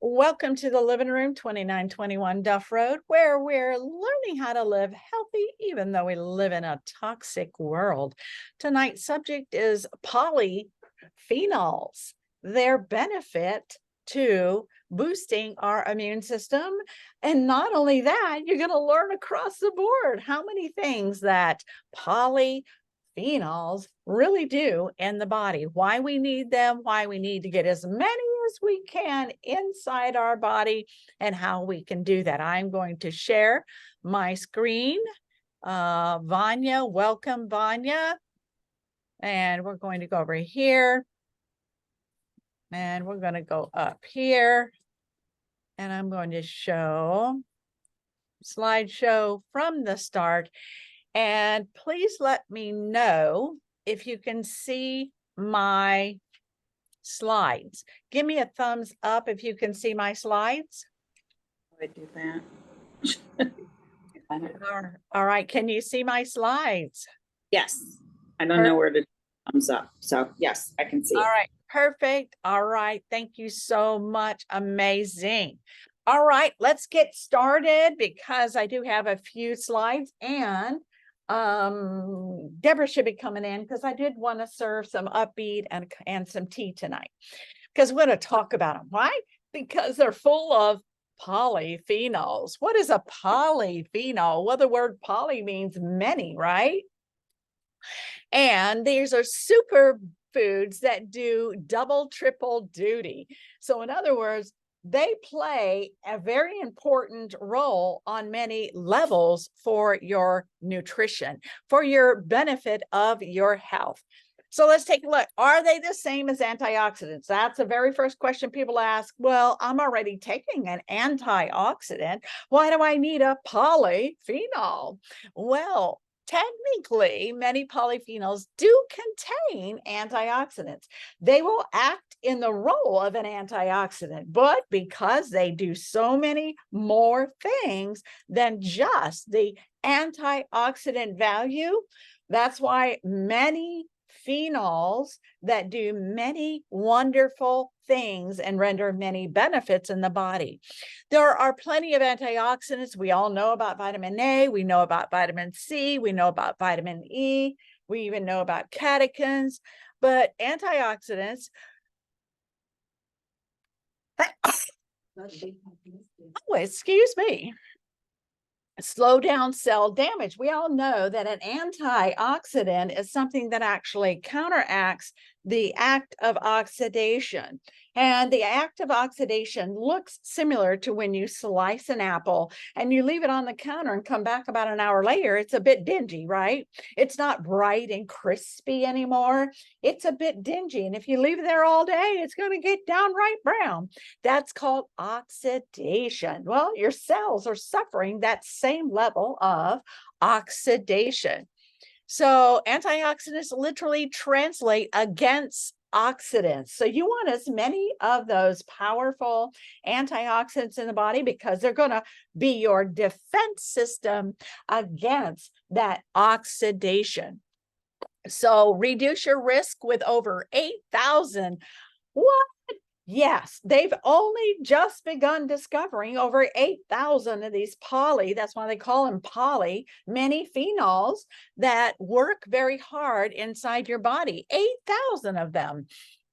Welcome to the living room, 2921 Duff Road, where we're learning how to live healthy, even though we live in a toxic world. Tonight's subject is polyphenols, their benefit to boosting our immune system. And not only that, you're going to learn across the board how many things that polyphenols really do in the body, why we need them, why we need to get as many as we can inside our body, and how we can do that. I'm going to share my screen. Vanya, welcome, Vanya. And we're going to go over here. And we're going to go up here. And I'm going to show slideshow from the start. And please let me know if you can see my slides. Give me a thumbs up if you can see my slides. I do that. All right. Can you see my slides? Yes. I don't know where to thumbs up. So yes, I can see. All right. Perfect. All right. Thank you so much. Amazing. All right. Let's get started because I do have a few slides, and Deborah should be coming in because I did want to serve some upbeat and some tea tonight, because we're going to talk about them. Why? Because they're full of polyphenols. What is a polyphenol? Well, the word poly means many, right? And these are super foods that do double, triple duty. So in other words, they play a very important role on many levels for your nutrition, for your benefit of your health. So let's take a look. Are they the same as antioxidants? That's the very first question people ask. Well, I'm already taking an antioxidant. Why do I need a polyphenol? Well, technically, many polyphenols do contain antioxidants. They will act in the role of an antioxidant, but because they do so many more things than just the antioxidant value, that's why many phenols that do many wonderful things and render many benefits in the body. There are plenty of antioxidants. We all know about vitamin A, we know about vitamin C, we know about vitamin E, we even know about catechins, but antioxidants, oh, excuse me, slow down cell damage. We all know that an antioxidant is something that actually counteracts the act of oxidation. And the act of oxidation looks similar to when you slice an apple and you leave it on the counter and come back about an hour later. It's a bit dingy, right? It's not bright and crispy anymore. It's a bit dingy. And if you leave it there all day, it's going to get downright brown. That's called oxidation. Well, your cells are suffering that same level of oxidation. So antioxidants literally translate against oxidants. So you want as many of those powerful antioxidants in the body because they're going to be your defense system against that oxidation. So reduce your risk with over 8,000. What? Yes, they've only just begun discovering over 8,000 of these that's why they call them many phenols that work very hard inside your body. 8,000 of them.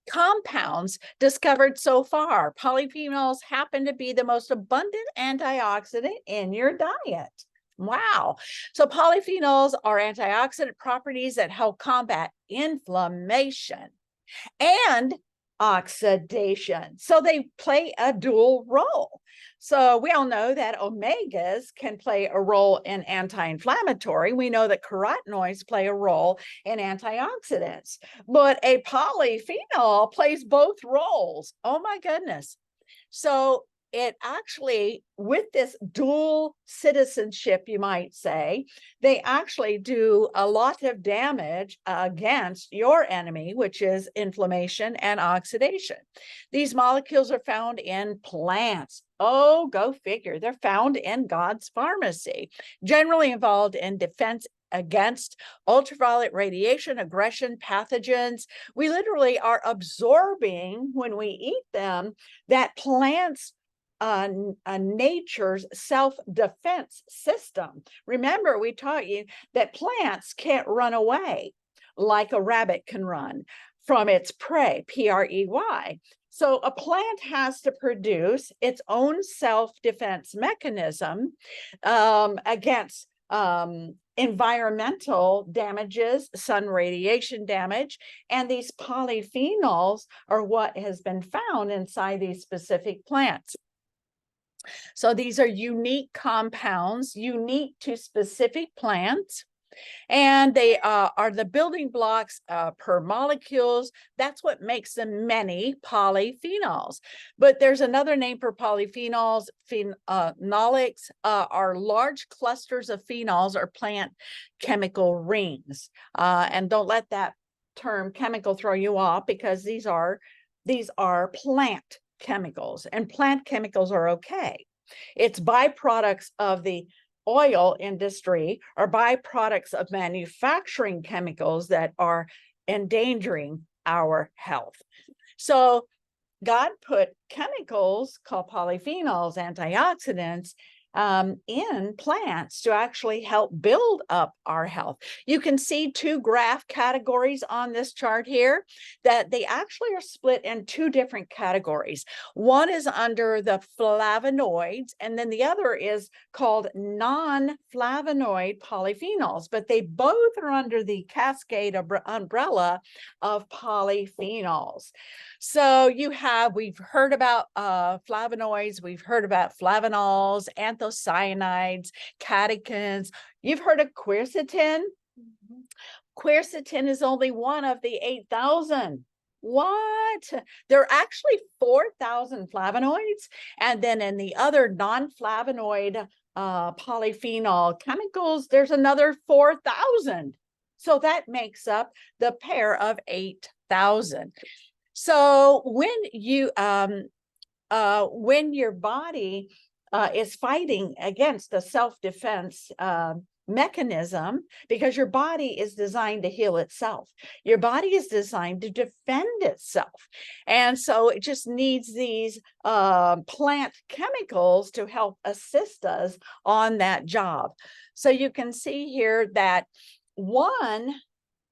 Compounds discovered so far. Polyphenols happen to be the most abundant antioxidant in your diet. Wow. So polyphenols are antioxidant properties that help combat inflammation and oxidation. So they play a dual role. So we all know that omegas can play a role in anti-inflammatory. We know that carotenoids play a role in antioxidants, but a polyphenol plays both roles. Oh my goodness. So it actually, with this dual citizenship, you might say, they actually do a lot of damage against your enemy, which is inflammation and oxidation. These molecules are found in plants. Oh, go figure. They're found in God's pharmacy, generally involved in defense against ultraviolet radiation, aggression, pathogens. We literally are absorbing, when we eat them, that plants nature's self-defense system. Remember, we taught you that plants can't run away like a rabbit can run from its prey, P-R-E-Y. So a plant has to produce its own self-defense mechanism against environmental damages, sun radiation damage, and these polyphenols are what has been found inside these specific plants. So these are unique compounds, unique to specific plants. And they are the building blocks per molecules. That's what makes them many polyphenols. But there's another name for polyphenols. Phenolics are large clusters of phenols or plant chemical rings. And don't let that term chemical throw you off, because these are plant chemicals, and plant chemicals are okay. It's byproducts of the oil industry or byproducts of manufacturing chemicals that are endangering our health. So God put chemicals called polyphenols, antioxidants, in plants to actually help build up our health. You can see two graph categories on this chart here, that they actually are split in two different categories. One is under the flavonoids, and then the other is called non-flavonoid polyphenols, but they both are under the cascade umbrella of polyphenols. So we've heard about flavonoids, we've heard about flavanols, anthocyanins, catechins. You've heard of quercetin? Quercetin is only one of the 8,000. What? There are actually 4,000 flavonoids. And then in the other non-flavonoid polyphenol chemicals, there's another 4,000. So that makes up the pair of 8,000. So when your body is fighting against a self-defense mechanism, because your body is designed to heal itself, your body is designed to defend itself, and so it just needs these plant chemicals to help assist us on that job. So you can see here that one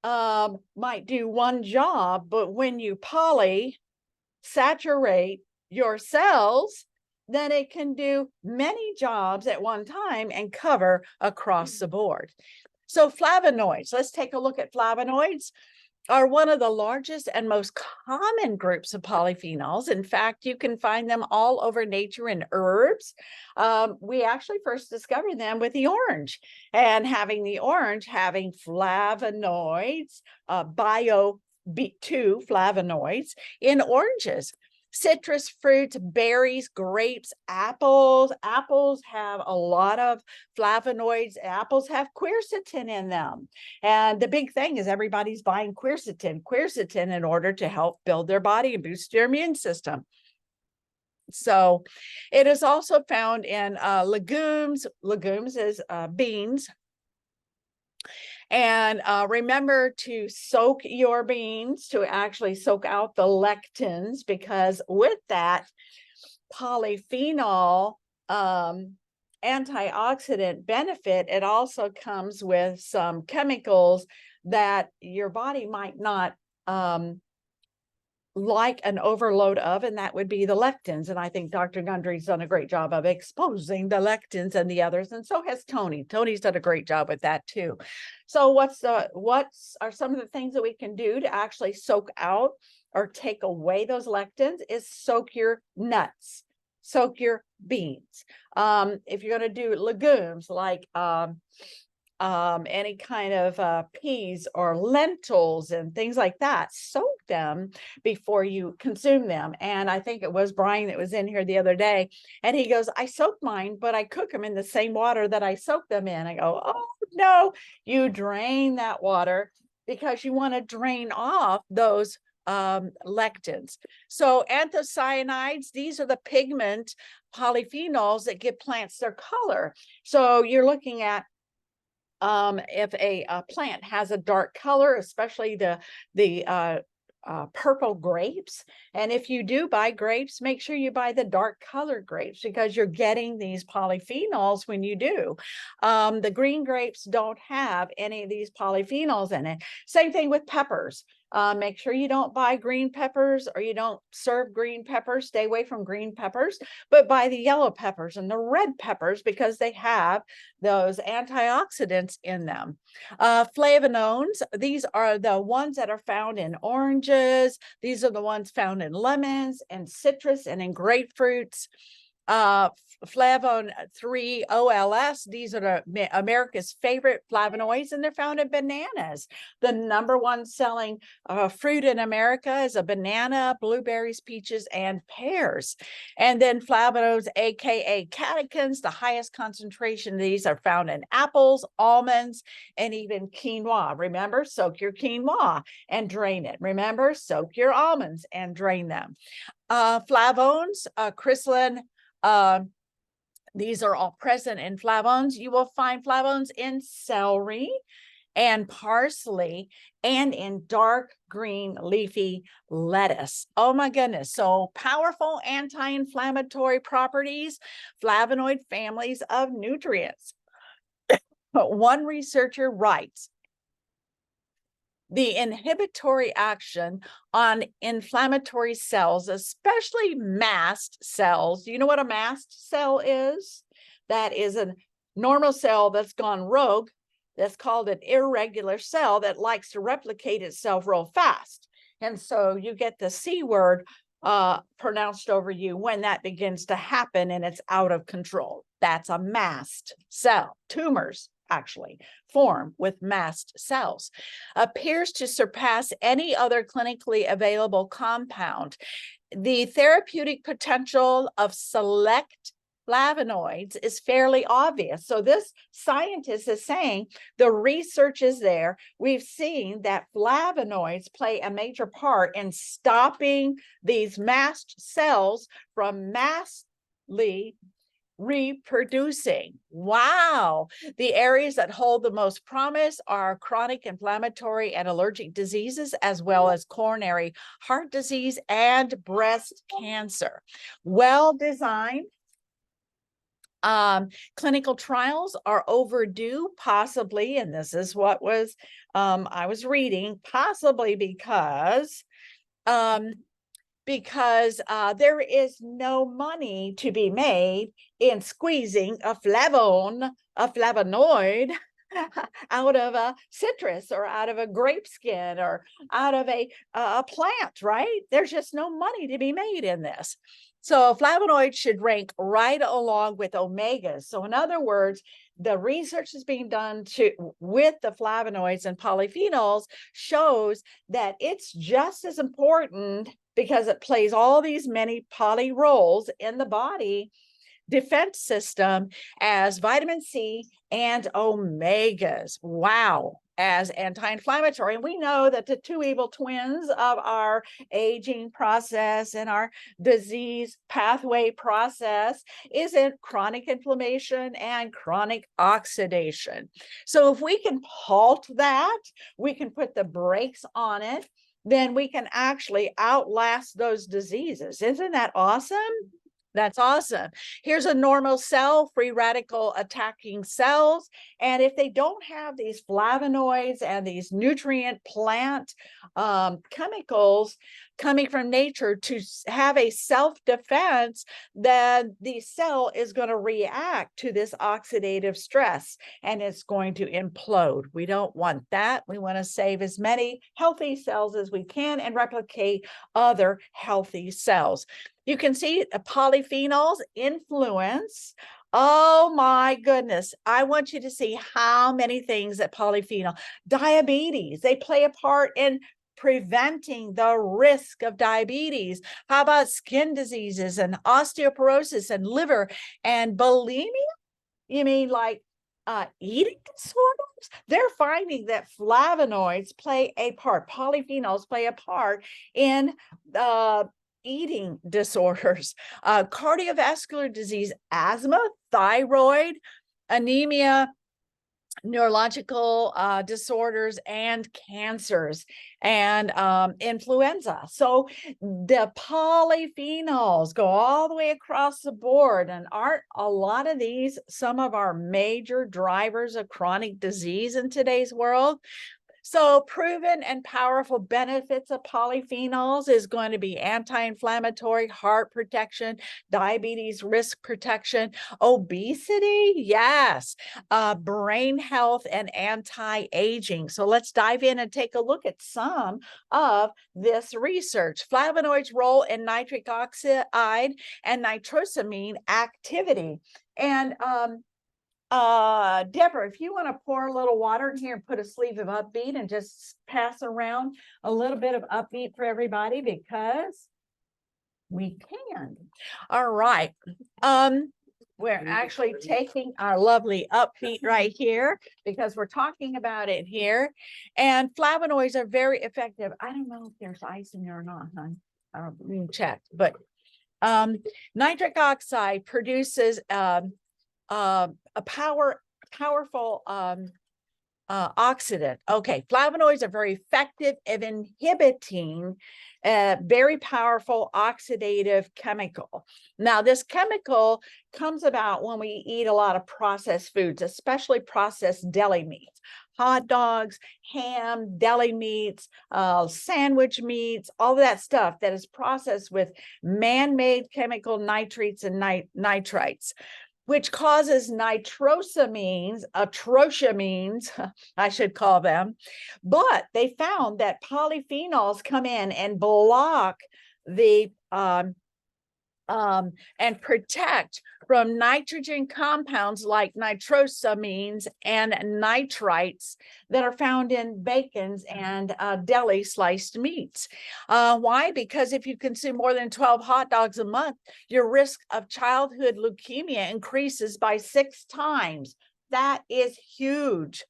might do one job, but when you polysaturate your cells, then it can do many jobs at one time and cover across the board. So flavonoids, let's take a look at flavonoids. Are one of the largest and most common groups of polyphenols. In fact, you can find them all over nature in herbs. We actually first discovered them with the orange, and having the orange having flavonoids, bio-2 flavonoids in oranges. Citrus fruits, berries, grapes, apples. Apples have a lot of flavonoids. Apples have quercetin in them. And the big thing is everybody's buying quercetin in order to help build their body and boost their immune system. So it is also found in legumes. Legumes is beans. And remember to soak your beans to actually soak out the lectins, because with that polyphenol antioxidant benefit, it also comes with some chemicals that your body might not like an overload of, and that would be the lectins. And I think Dr. Gundry's done a great job of exposing the lectins and the others, and so has Tony. Tony's done a great job with that too. So what are some of the things that we can do to actually soak out or take away those lectins? Is soak your nuts, soak your beans. If you're going to do legumes like any kind of peas or lentils and things like that, soak them before you consume them. And I think it was Brian that was in here the other day, and he goes, I soak mine, but I cook them in the same water that I soak them in. I go, oh no, you drain that water, because you want to drain off those lectins. So anthocyanins, these are the pigment polyphenols that give plants their color. So you're looking at if a plant has a dark color, especially the purple grapes. And if you do buy grapes, make sure you buy the dark colored grapes because you're getting these polyphenols when you do. The green grapes don't have any of these polyphenols in it. Same thing with peppers. Make sure you don't buy green peppers or you don't serve green peppers. Stay away from green peppers, but buy the yellow peppers and the red peppers because they have those antioxidants in them. Flavonoids, these are the ones that are found in oranges. These are the ones found in lemons and citrus and in grapefruits. Flavon 3 OLS, these are America's favorite flavonoids, and they're found in bananas. The #1 selling fruit in America is a banana, blueberries, peaches, and pears. And then flavonoids, aka catechins, the highest concentration of these are found in apples, almonds, and even quinoa. Remember, soak your quinoa and drain it. Remember, soak your almonds and drain them. Flavones, crystalline, these are all present in flavones. You will find flavones in celery and parsley and in dark green leafy lettuce. Oh my goodness. So powerful anti-inflammatory properties, flavonoid families of nutrients. But one researcher writes, the inhibitory action on inflammatory cells, especially mast cells. Do you know what a mast cell is? That is a normal cell that's gone rogue. That's called an irregular cell that likes to replicate itself real fast. And so you get the C word pronounced over you when that begins to happen and it's out of control. That's a mast cell. Tumors actually form with mast cells, appears to surpass any other clinically available compound. The therapeutic potential of select flavonoids is fairly obvious. So this scientist is saying the research is there. We've seen that flavonoids play a major part in stopping these mast cells from massively reproducing. Wow. The areas that hold the most promise are chronic inflammatory and allergic diseases, as well as coronary heart disease and breast cancer. Well-designed clinical trials are overdue, possibly, and this is what was I was reading, possibly because there is no money to be made in squeezing a flavonoid out of a citrus or out of a grape skin or out of a plant, right? There's just no money to be made in this. So flavonoids should rank right along with omegas. So in other words, the research is being done with the flavonoids and polyphenols shows that it's just as important because it plays all these many poly roles in the body defense system as vitamin C and omegas. Wow. As anti-inflammatory. And we know that the two evil twins of our aging process and our disease pathway process is in chronic inflammation and chronic oxidation. So if we can halt that, we can put the brakes on it, then we can actually outlast those diseases. Isn't that awesome? That's awesome. Here's a normal cell, free radical attacking cells. And if they don't have these flavonoids and these nutrient plant chemicals coming from nature to have a self-defense, then the cell is going to react to this oxidative stress and it's going to implode. We don't want that. We want to save as many healthy cells as we can and replicate other healthy cells. You can see polyphenols influence. Oh my goodness. I want you to see how many things that polyphenol, diabetes, they play a part in preventing the risk of diabetes. How about skin diseases and osteoporosis and liver and bulimia? You mean like eating disorders? They're finding that flavonoids play a part, polyphenols play a part in eating disorders, cardiovascular disease, asthma, thyroid, anemia, neurological disorders and cancers and influenza. So the polyphenols go all the way across the board, and aren't a lot of these some of our major drivers of chronic disease in today's world? So proven and powerful benefits of polyphenols is going to be anti-inflammatory, heart protection, diabetes risk protection, obesity, yes, brain health, and anti-aging. So let's dive in and take a look at some of this research. Flavonoids' role in nitric oxide and nitrosamine activity. And Deborah, if you want to pour a little water in here and put a sleeve of Upbeat and just pass around a little bit of Upbeat for everybody, because we can. All right. We're actually taking our lovely Upbeat right here because we're talking about it here. And flavonoids are very effective. I don't know if there's ice in there or not, hon. I don't even check, but nitric oxide produces a powerful oxidant. Okay, flavonoids are very effective at inhibiting a very powerful oxidative chemical. Now, this chemical comes about when we eat a lot of processed foods, especially processed deli meats, hot dogs, ham, deli meats, sandwich meats, all of that stuff that is processed with man-made chemical nitrates and nitrites, which causes nitrosamines, atrociamines, I should call them. But they found that polyphenols come in and block the and protect from nitrogen compounds like nitrosamines and nitrites that are found in bacons and deli sliced meats. Why? Because if you consume more than 12 hot dogs a month, your risk of childhood leukemia increases by 6 times. That is huge.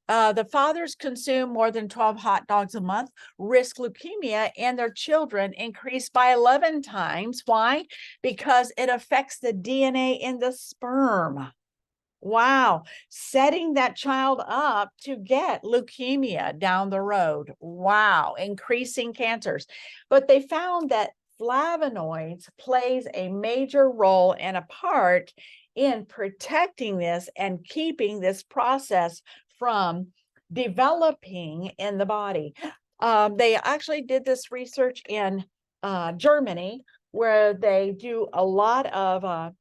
The fathers consume more than 12 hot dogs a month, risk leukemia in their children increase by 11 times. Why? Because it affects the DNA in the sperm. Wow. Setting that child up to get leukemia down the road. Wow. Increasing cancers. But they found that flavonoids plays a major role and a part in protecting this and keeping this process from developing in the body. They actually did this research in Germany, where they do a lot of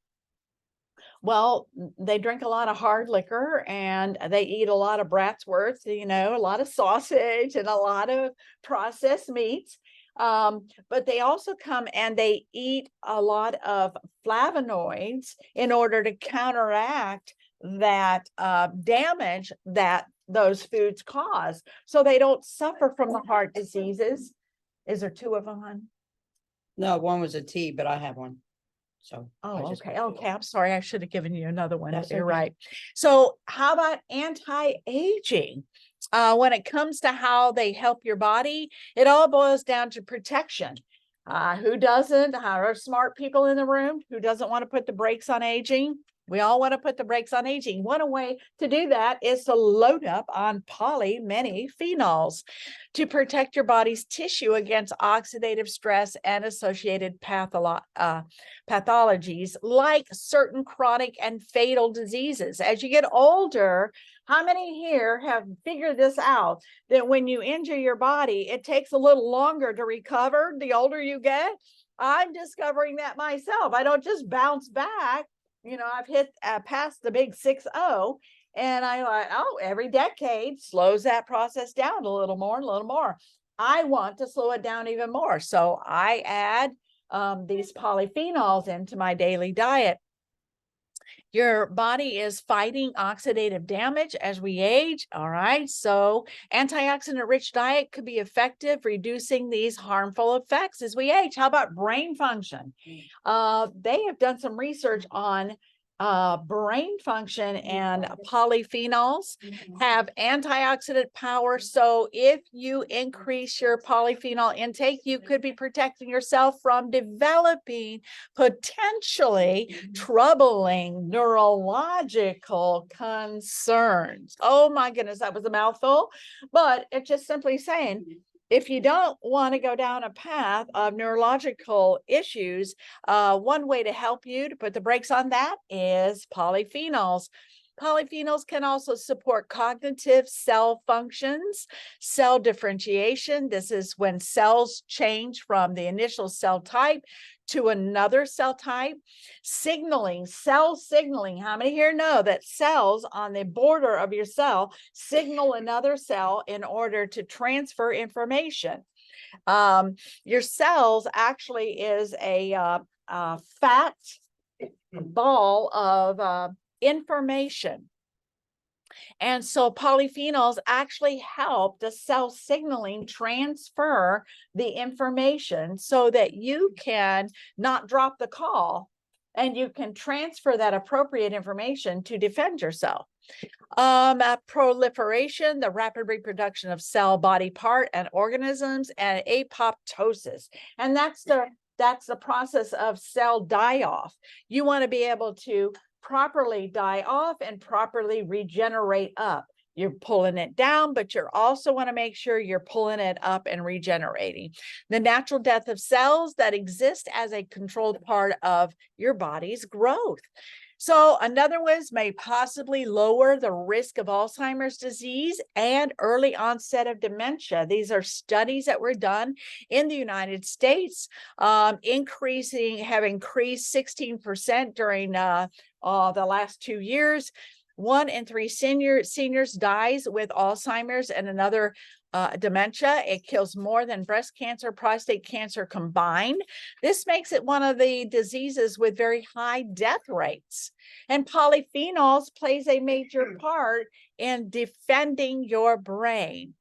well, they drink a lot of hard liquor and they eat a lot of bratwurst, you know, a lot of sausage and a lot of processed meats. But they also come and they eat a lot of flavonoids in order to counteract that damage that those foods cause, so they don't suffer from the heart diseases. Is there 2 of them, hon? No, one was a T, but I have one. So. Oh, okay. Okay. I'm sorry. I should have given you another one. That's You're okay. right. So how about anti-aging? When it comes to how they help your body, it all boils down to protection. Who doesn't? How are smart people in the room? Who doesn't want to put the brakes on aging? We all want to put the brakes on aging. One way to do that is to load up on polyphenols to protect your body's tissue against oxidative stress and associated pathologies like certain chronic and fatal diseases. As you get older, how many here have figured this out, that when you injure your body, it takes a little longer to recover the older you get? I'm discovering that myself. I don't just bounce back. You know, I've hit past the big 6-0, and I like, oh, every decade slows that process down a little more, a little more. I want to slow it down even more. So I add these polyphenols into my daily diet. Your body is fighting oxidative damage as we age. All right. So antioxidant rich diet could be effective, reducing these harmful effects as we age. How about brain function? They have done some research on brain function, and polyphenols have antioxidant power. So if you increase your polyphenol intake, you could be protecting yourself from developing potentially troubling neurological concerns. Oh my goodness, that was a mouthful, but it's just simply saying, if you don't want to go down a path of neurological issues, one way to help you to put the brakes on that is polyphenols. Polyphenols can also support cognitive cell functions, cell differentiation. This is when cells change from the initial cell type to another cell type. Signaling, cell signaling. How many here know that cells on the border of your cell signal another cell in order to transfer information? Your cells actually is a fat ball of information. And so polyphenols actually help the cell signaling transfer the information so that you can not drop the call and you can transfer that appropriate information to defend yourself. Proliferation, the rapid reproduction of cell, body part, and organisms, and apoptosis. And that's the process of cell die-off. You want to be able to properly die off and properly regenerate up. You're pulling it down, but you also want to make sure you're pulling it up and regenerating. The natural death of cells that exist as a controlled part of your body's growth. So another one may possibly lower the risk of Alzheimer's disease and early onset of dementia. These are studies that were done in the United States, have increased 16% during the last 2 years. 1 in 3 seniors dies with Alzheimer's and another dementia. It kills more than breast cancer, prostate cancer combined. This makes it one of the diseases with very high death rates. And polyphenols plays a major part in defending your brain.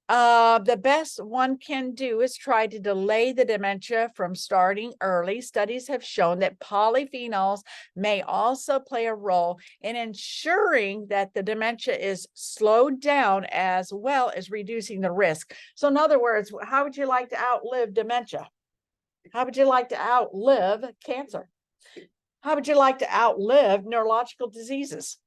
The best one can do is try to delay the dementia from starting early. Studies have shown that polyphenols may also play a role in ensuring that the dementia is slowed down as well as reducing the risk. So in other words, how would you like to outlive dementia? How would you like to outlive cancer? How would you like to outlive neurological diseases?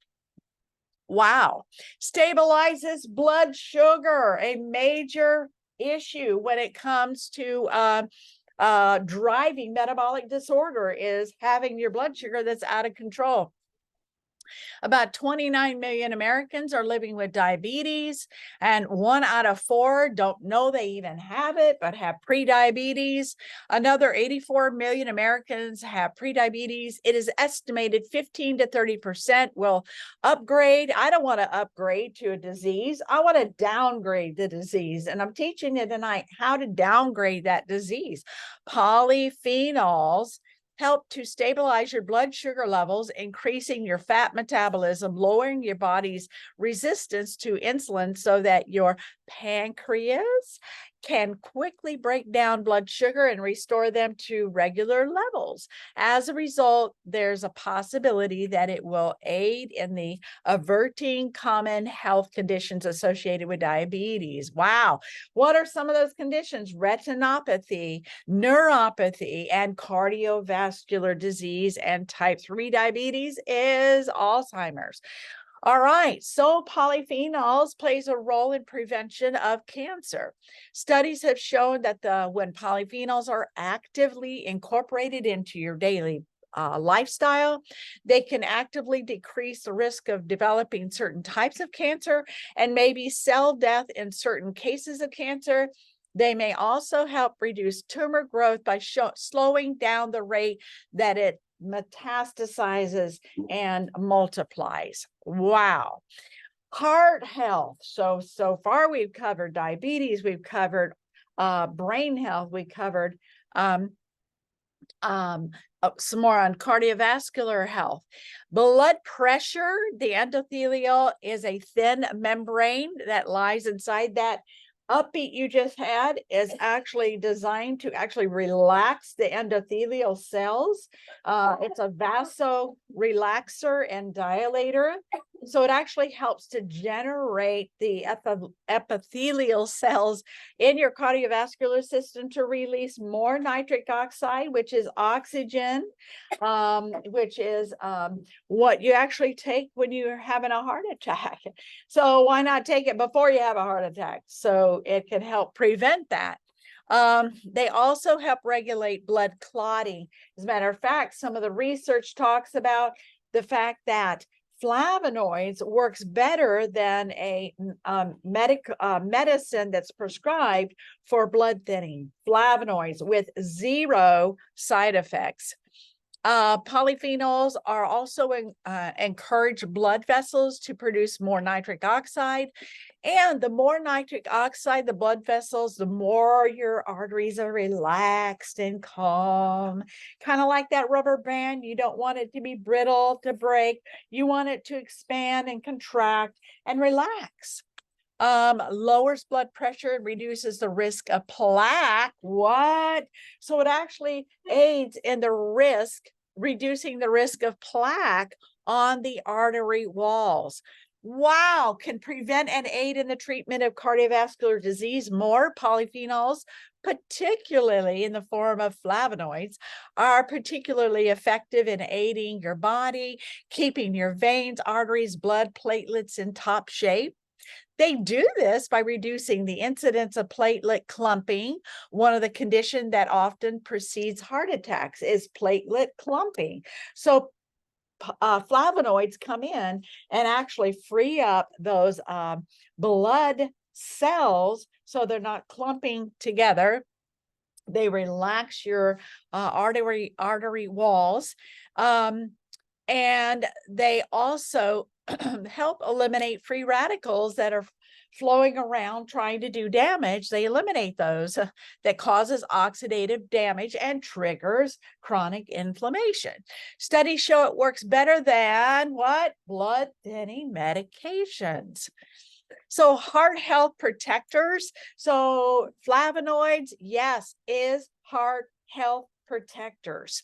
Wow. Stabilizes blood sugar, a major issue when it comes to driving metabolic disorder is having your blood sugar that's out of control. About 29 million Americans are living with diabetes, and 1 out of 4 don't know they even have it, but have prediabetes. Another 84 million Americans have prediabetes. It is estimated 15 to 30% will upgrade. I don't want to upgrade to a disease. I want to downgrade the disease. And I'm teaching you tonight how to downgrade that disease. Polyphenols help to stabilize your blood sugar levels, increasing your fat metabolism, lowering your body's resistance to insulin so that your pancreas can quickly break down blood sugar and restore them to regular levels. As a result, there's a possibility that it will aid in the averting common health conditions associated with diabetes. Wow. What are some of those conditions? Retinopathy, neuropathy, and cardiovascular disease, and type 3 diabetes is Alzheimer's. All right, so polyphenols plays a role in prevention of cancer. Studies have shown that when polyphenols are actively incorporated into your daily lifestyle, they can actively decrease the risk of developing certain types of cancer and maybe cell death in certain cases of cancer. They may also help reduce tumor growth by slowing down the rate that it metastasizes and multiplies. Wow. Heart health. So far we've covered diabetes, we've covered brain health, we covered some more on cardiovascular health. Blood pressure, the endothelial is a thin membrane that lies inside that upbeat you just had is actually designed to actually relax the endothelial cells. It's a vasorelaxer and dilator. So it actually helps to generate the epithelial cells in your cardiovascular system to release more nitric oxide, which is oxygen, which is what you actually take when you're having a heart attack. So why not take it before you have a heart attack? So it can help prevent that. They also help regulate blood clotting. As a matter of fact, some of the research talks about the fact that flavonoids works better than a medicine that's prescribed for blood thinning. Flavonoids with 0 side effects. Polyphenols are also encourage blood vessels to produce more nitric oxide. And the more nitric oxide, the blood vessels, the more your arteries are relaxed and calm. Kind of like that rubber band. You don't want it to be brittle, to break. You want it to expand and contract and relax. Lowers blood pressure and reduces the risk of plaque. What? So it actually aids in the risk, reducing the risk of plaque on the artery walls. Wow, can prevent and aid in the treatment of cardiovascular disease. More polyphenols, particularly in the form of flavonoids, are particularly effective in aiding your body, keeping your veins, arteries, blood, platelets in top shape. They do this by reducing the incidence of platelet clumping. One of the conditions that often precedes heart attacks is platelet clumping. So flavonoids come in and actually free up those blood cells so they're not clumping together. They relax your artery walls. And they also help eliminate free radicals that are flowing around trying to do damage. They eliminate those that causes oxidative damage and triggers chronic inflammation. Studies show it works better than what? Blood thinning medications. So heart health protectors. So flavonoids, yes, is heart health protectors.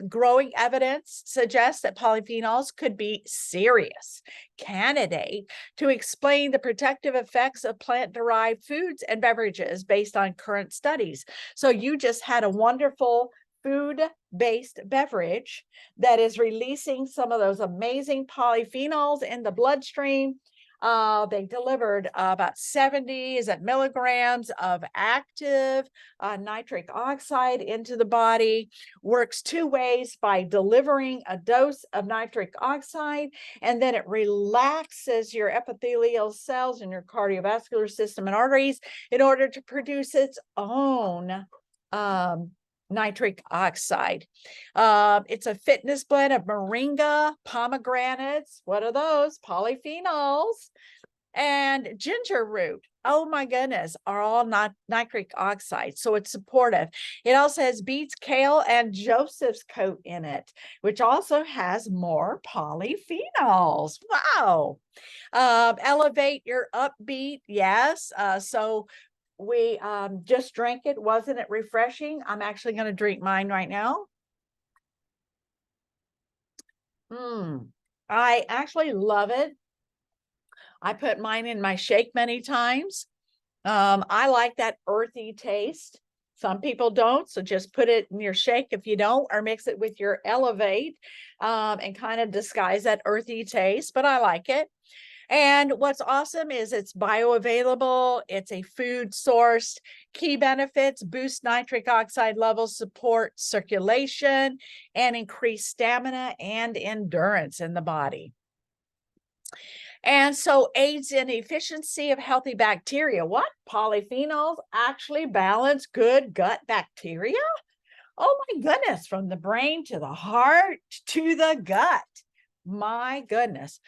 Growing evidence suggests that polyphenols could be serious candidate to explain the protective effects of plant-derived foods and beverages based on current studies. So you just had a wonderful food-based beverage that is releasing some of those amazing polyphenols in the bloodstream. They delivered about 70 milligrams of active nitric oxide into the body. Works 2 ways: by delivering a dose of nitric oxide, and then it relaxes your epithelial cells in your cardiovascular system and arteries in order to produce its own nitric oxide. It's a fitness blend of moringa, pomegranates, what are those? Polyphenols, and ginger root. Oh my goodness, are all not nitric oxide. So it's supportive. It also has beets, kale, and Joseph's coat in it, which also has more polyphenols. Wow. Elevate your upbeat. Yes. So we just drank it. Wasn't it refreshing? I'm actually going to drink mine right now. I actually love it. I put mine in my shake many times. I like that earthy taste. Some people don't, so just put it in your shake if you don't, or mix it with your Elevate and kind of disguise that earthy taste, but I like it. And what's awesome is it's bioavailable. It's a food source. Key benefits: boost nitric oxide levels, support circulation, and increase stamina and endurance in the body. And so aids in efficiency of healthy bacteria. What? Polyphenols actually balance good gut bacteria? Oh my goodness, from the brain to the heart to the gut. My goodness.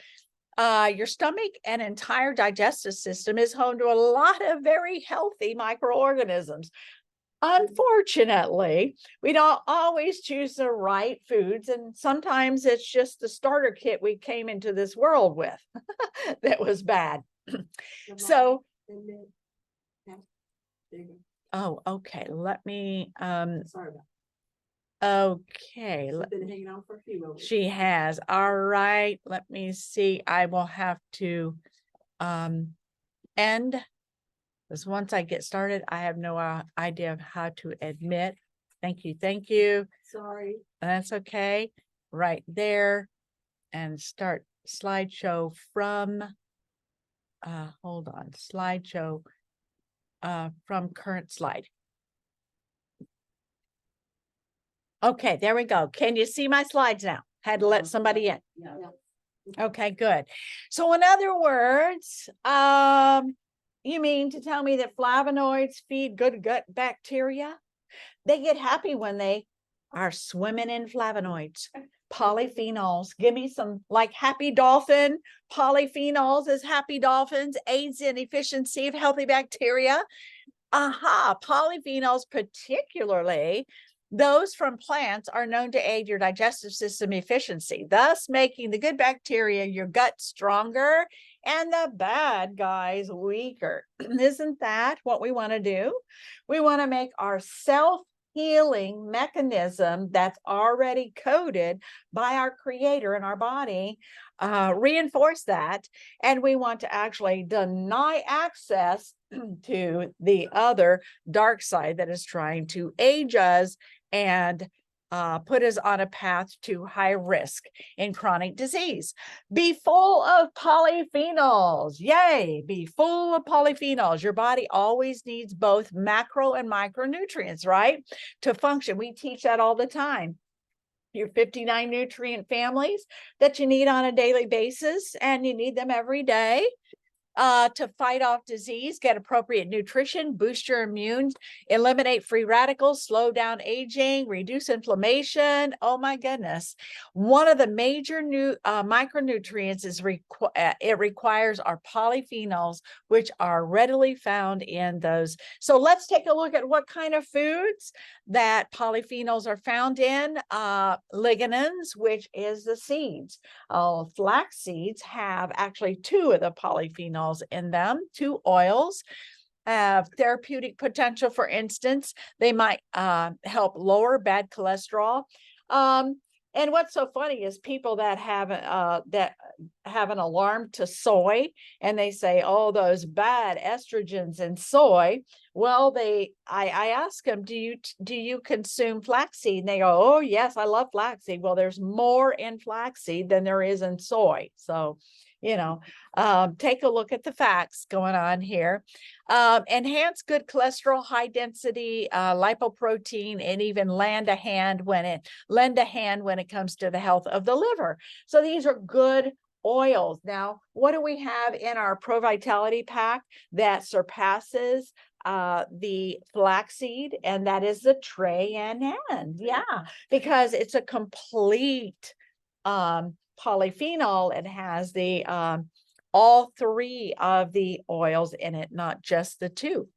Your stomach and entire digestive system is home to a lot of very healthy microorganisms. Unfortunately, we don't always choose the right foods, and sometimes it's just the starter kit we came into this world with that was bad. So Oh, okay. Let me, Sorry about okay. that. She's been hanging out for a few moments. She has. All right. Let me see. I will have to, end. Because once I get started, I have no idea of how to admit. Thank you. Thank you. Sorry. That's okay. Right there. And start slideshow from, hold on, slideshow, from current slide. Okay, there we go. Can you see my slides now? Had to let somebody in. Yeah. Okay, good. So in other words, you mean to tell me that flavonoids feed good gut bacteria? They get happy when they are swimming in flavonoids, polyphenols. Give me some like happy dolphin. Polyphenols as happy dolphins aids in efficiency of healthy bacteria. Aha, polyphenols, particularly those from plants, are known to aid your digestive system efficiency, thus making the good bacteria in your gut stronger and the bad guys weaker. Isn't that what we want to do? We want to make our self-healing mechanism that's already coded by our creator in our body, reinforce that, and we want to actually deny access to the other dark side that is trying to age us and put us on a path to high risk in chronic disease. Be full of polyphenols. Yay, be full of polyphenols. Your body always needs both macro and micronutrients, right? To function. We teach that all the time. Your 59 nutrient families that you need on a daily basis, and you need them every day. To fight off disease, get appropriate nutrition, boost your immune, eliminate free radicals, slow down aging, reduce inflammation. Oh my goodness. One of the major new micronutrients is it requires our polyphenols, which are readily found in those. So let's take a look at what kind of foods that polyphenols are found in. Lignans, which is the seeds. Flax seeds have actually 2 of the polyphenols in them, 2 oils. Have therapeutic potential. For instance, they might help lower bad cholesterol. And what's so funny is people that have an alarm to soy, and they say, "Oh, those bad estrogens in soy." Well, I ask them, "Do you consume flaxseed?" And they go, "Oh, yes, I love flaxseed." Well, there's more in flaxseed than there is in soy. So, take a look at the facts going on here. Enhance good cholesterol, high density lipoprotein, and even lend a hand when it comes to the health of the liver. So these are good oils. Now, what do we have in our Pro Vitality Pack that surpasses the flaxseed? And that is the TRANN. Yeah, because it's a complete polyphenol. It has the all 3 of the oils in it, not just the 2.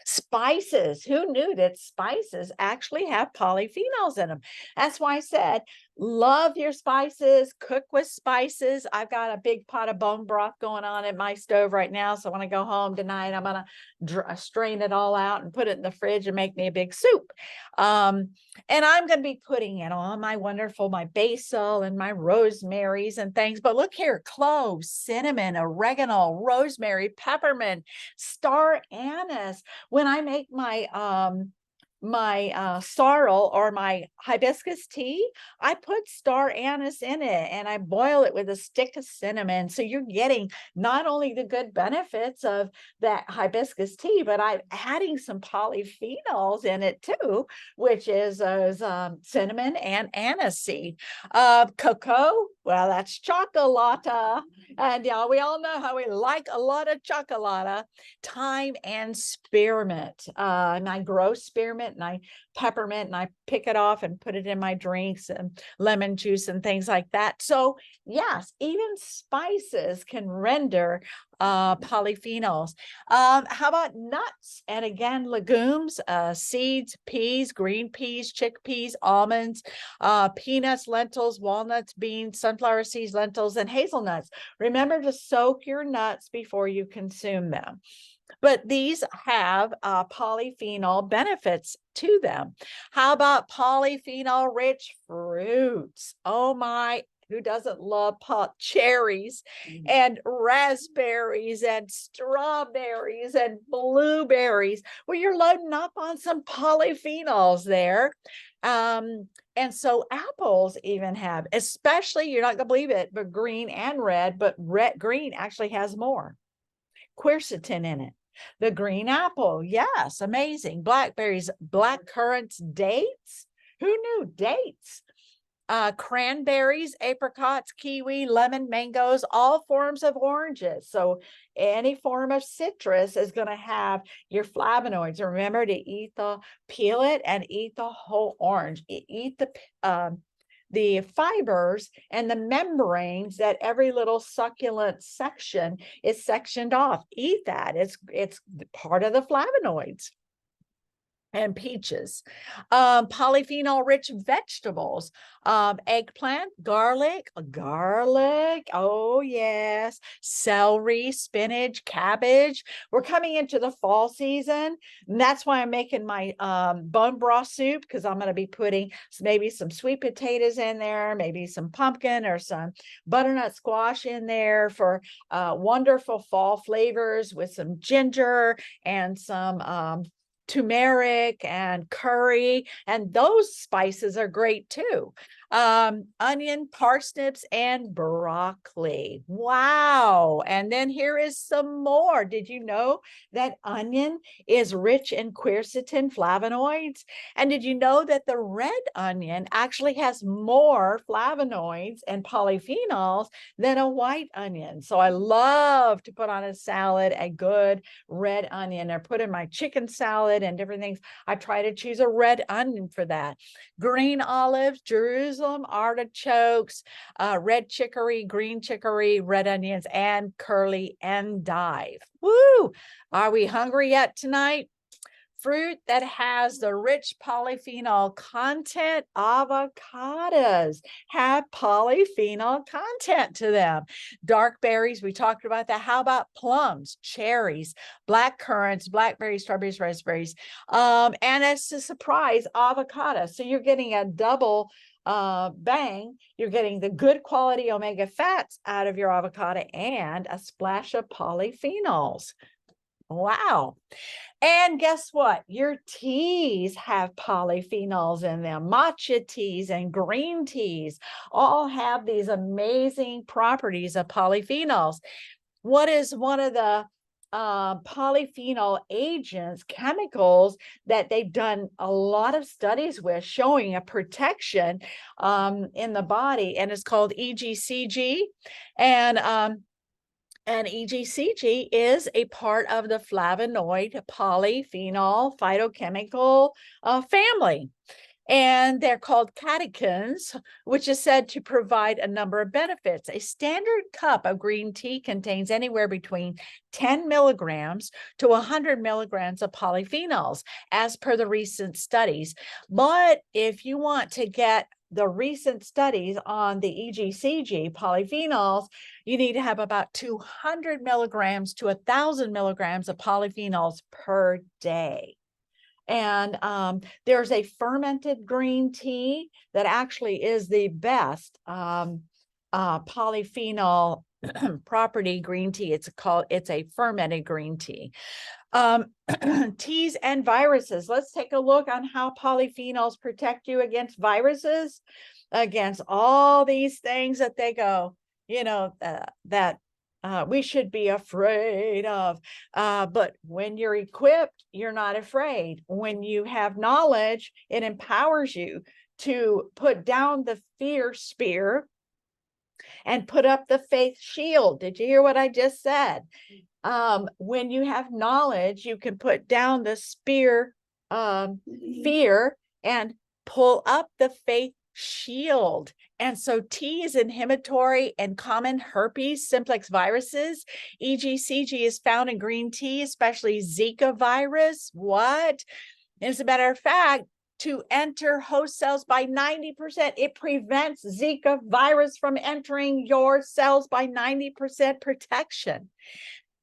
Spices. Who knew that spices actually have polyphenols in them? That's why I said, love your spices, cook with spices. I've got a big pot of bone broth going on at my stove right now. So when I go home tonight, I'm going to strain it all out and put it in the fridge and make me a big soup. And I'm going to be putting in all my basil and my rosemaries and things. But look here, cloves, cinnamon, oregano, rosemary, peppermint, star anise. When I make my sorrel or my hibiscus tea, I put star anise in it and I boil it with a stick of cinnamon. So you're getting not only the good benefits of that hibiscus tea, but I'm adding some polyphenols in it too, which is cinnamon and anise seed. Cocoa, well, that's chocolata. And we all know how we like a lot of chocolata. Thyme and spearmint. And I grow spearmint and I peppermint and I pick it off and put it in my drinks and lemon juice and things like that. So yes, even spices can render polyphenols. How about nuts? And again, legumes, seeds, peas, green peas, chickpeas, almonds, peanuts, lentils, walnuts, beans, sunflower seeds, lentils, and hazelnuts. Remember to soak your nuts before you consume them. but these have polyphenol benefits to them. How about polyphenol rich fruits? Oh my, who doesn't love cherries and raspberries and strawberries and blueberries? Well, you're loading up on some polyphenols there. And so apples even have, especially, you're not going to believe it, but green and red, but green actually has more quercetin in it. The green apple, yes, amazing. Blackberries, black currants, dates. Who knew? Dates. Cranberries, apricots, kiwi, lemon, mangoes, all forms of oranges. So any form of citrus is going to have your flavonoids. Remember to peel it and eat the whole orange. Eat the fibers and the membranes that every little succulent section is sectioned off. Eat that. It's part of the flavonoids. And peaches, polyphenol rich vegetables, eggplant, garlic, oh yes, celery, spinach, cabbage. We're coming into the fall season, and that's why I'm making my bone broth soup, because I'm going to be putting maybe some sweet potatoes in there, maybe some pumpkin or some butternut squash in there for wonderful fall flavors with some ginger and some turmeric and curry, and those spices are great too. Onion, parsnips, and broccoli. Wow. And then here is some more. Did you know that onion is rich in quercetin flavonoids? And did you know that the red onion actually has more flavonoids and polyphenols than a white onion? So I love to put on a salad a good red onion, or put in my chicken salad and different things. I try to choose a red onion for that. Green olives, Jerusalem artichokes, red chicory, green chicory, red onions, and curly endive. Woo! Are we hungry yet tonight? Fruit that has the rich polyphenol content. Avocados have polyphenol content to them. Dark berries, we talked about that. How about plums, cherries, black currants, blackberries, strawberries, raspberries, and as a surprise, avocado. So you're getting a double bang. You're getting the good quality omega fats out of your avocado and a splash of polyphenols. Wow. And guess what? Your teas have polyphenols in them. Matcha teas and green teas all have these amazing properties of polyphenols. What is one of the polyphenol agents, chemicals that they've done a lot of studies with, showing a protection in the body, and it's called EGCG. And EGCG is a part of the flavonoid polyphenol phytochemical family. And they're called catechins, which is said to provide a number of benefits. A standard cup of green tea contains anywhere between 10 milligrams to 100 milligrams of polyphenols, as per the recent studies. But if you want to get the recent studies on the EGCG polyphenols, you need to have about 200 milligrams to 1,000 milligrams of polyphenols per day. And there's a fermented green tea that actually is the best polyphenol property green tea. It's a fermented green tea. Teas and viruses. Let's take a look on how polyphenols protect you against viruses, against all these things that they go, that we should be afraid of. But when you're equipped, you're not afraid. When you have knowledge, it empowers you to put down the fear spear and put up the faith shield. Did you hear what I just said? When you have knowledge, you can put down the fear and pull up the faith shield. And so tea is inhibitory and common herpes simplex viruses. EGCG is found in green tea, especially Zika virus. What? As a matter of fact, to enter host cells by 90%. It prevents Zika virus from entering your cells by 90% protection.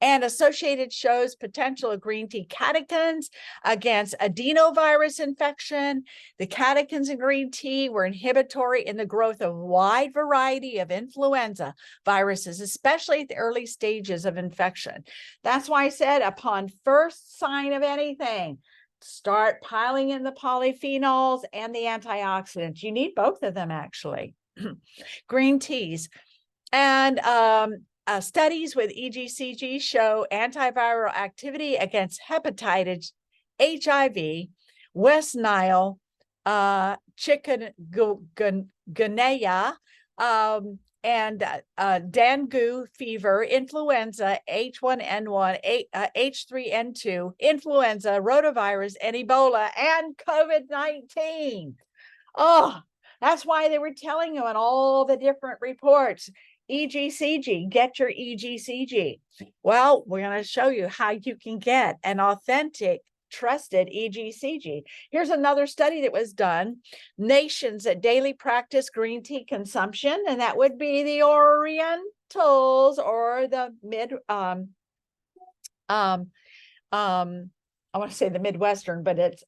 And associated shows potential of green tea catechins against adenovirus infection. The catechins in green tea were inhibitory in the growth of a wide variety of influenza viruses, especially at the early stages of infection. That's why I said upon first sign of anything, start piling in the polyphenols and the antioxidants. You need both of them, actually. Green teas. And studies with EGCG show antiviral activity against hepatitis, HIV, West Nile, chikungunya, and dengue fever, influenza, H1N1, H3N2, influenza, rotavirus, and Ebola, and COVID-19. Oh, that's why they were telling you in all the different reports, EGCG, get your EGCG. Well, we're going to show you how you can get an authentic, trusted EGCG. Here's another study that was done. Nations that daily practice green tea consumption, and that would be the Orientals or the I want to say the Midwestern, but it's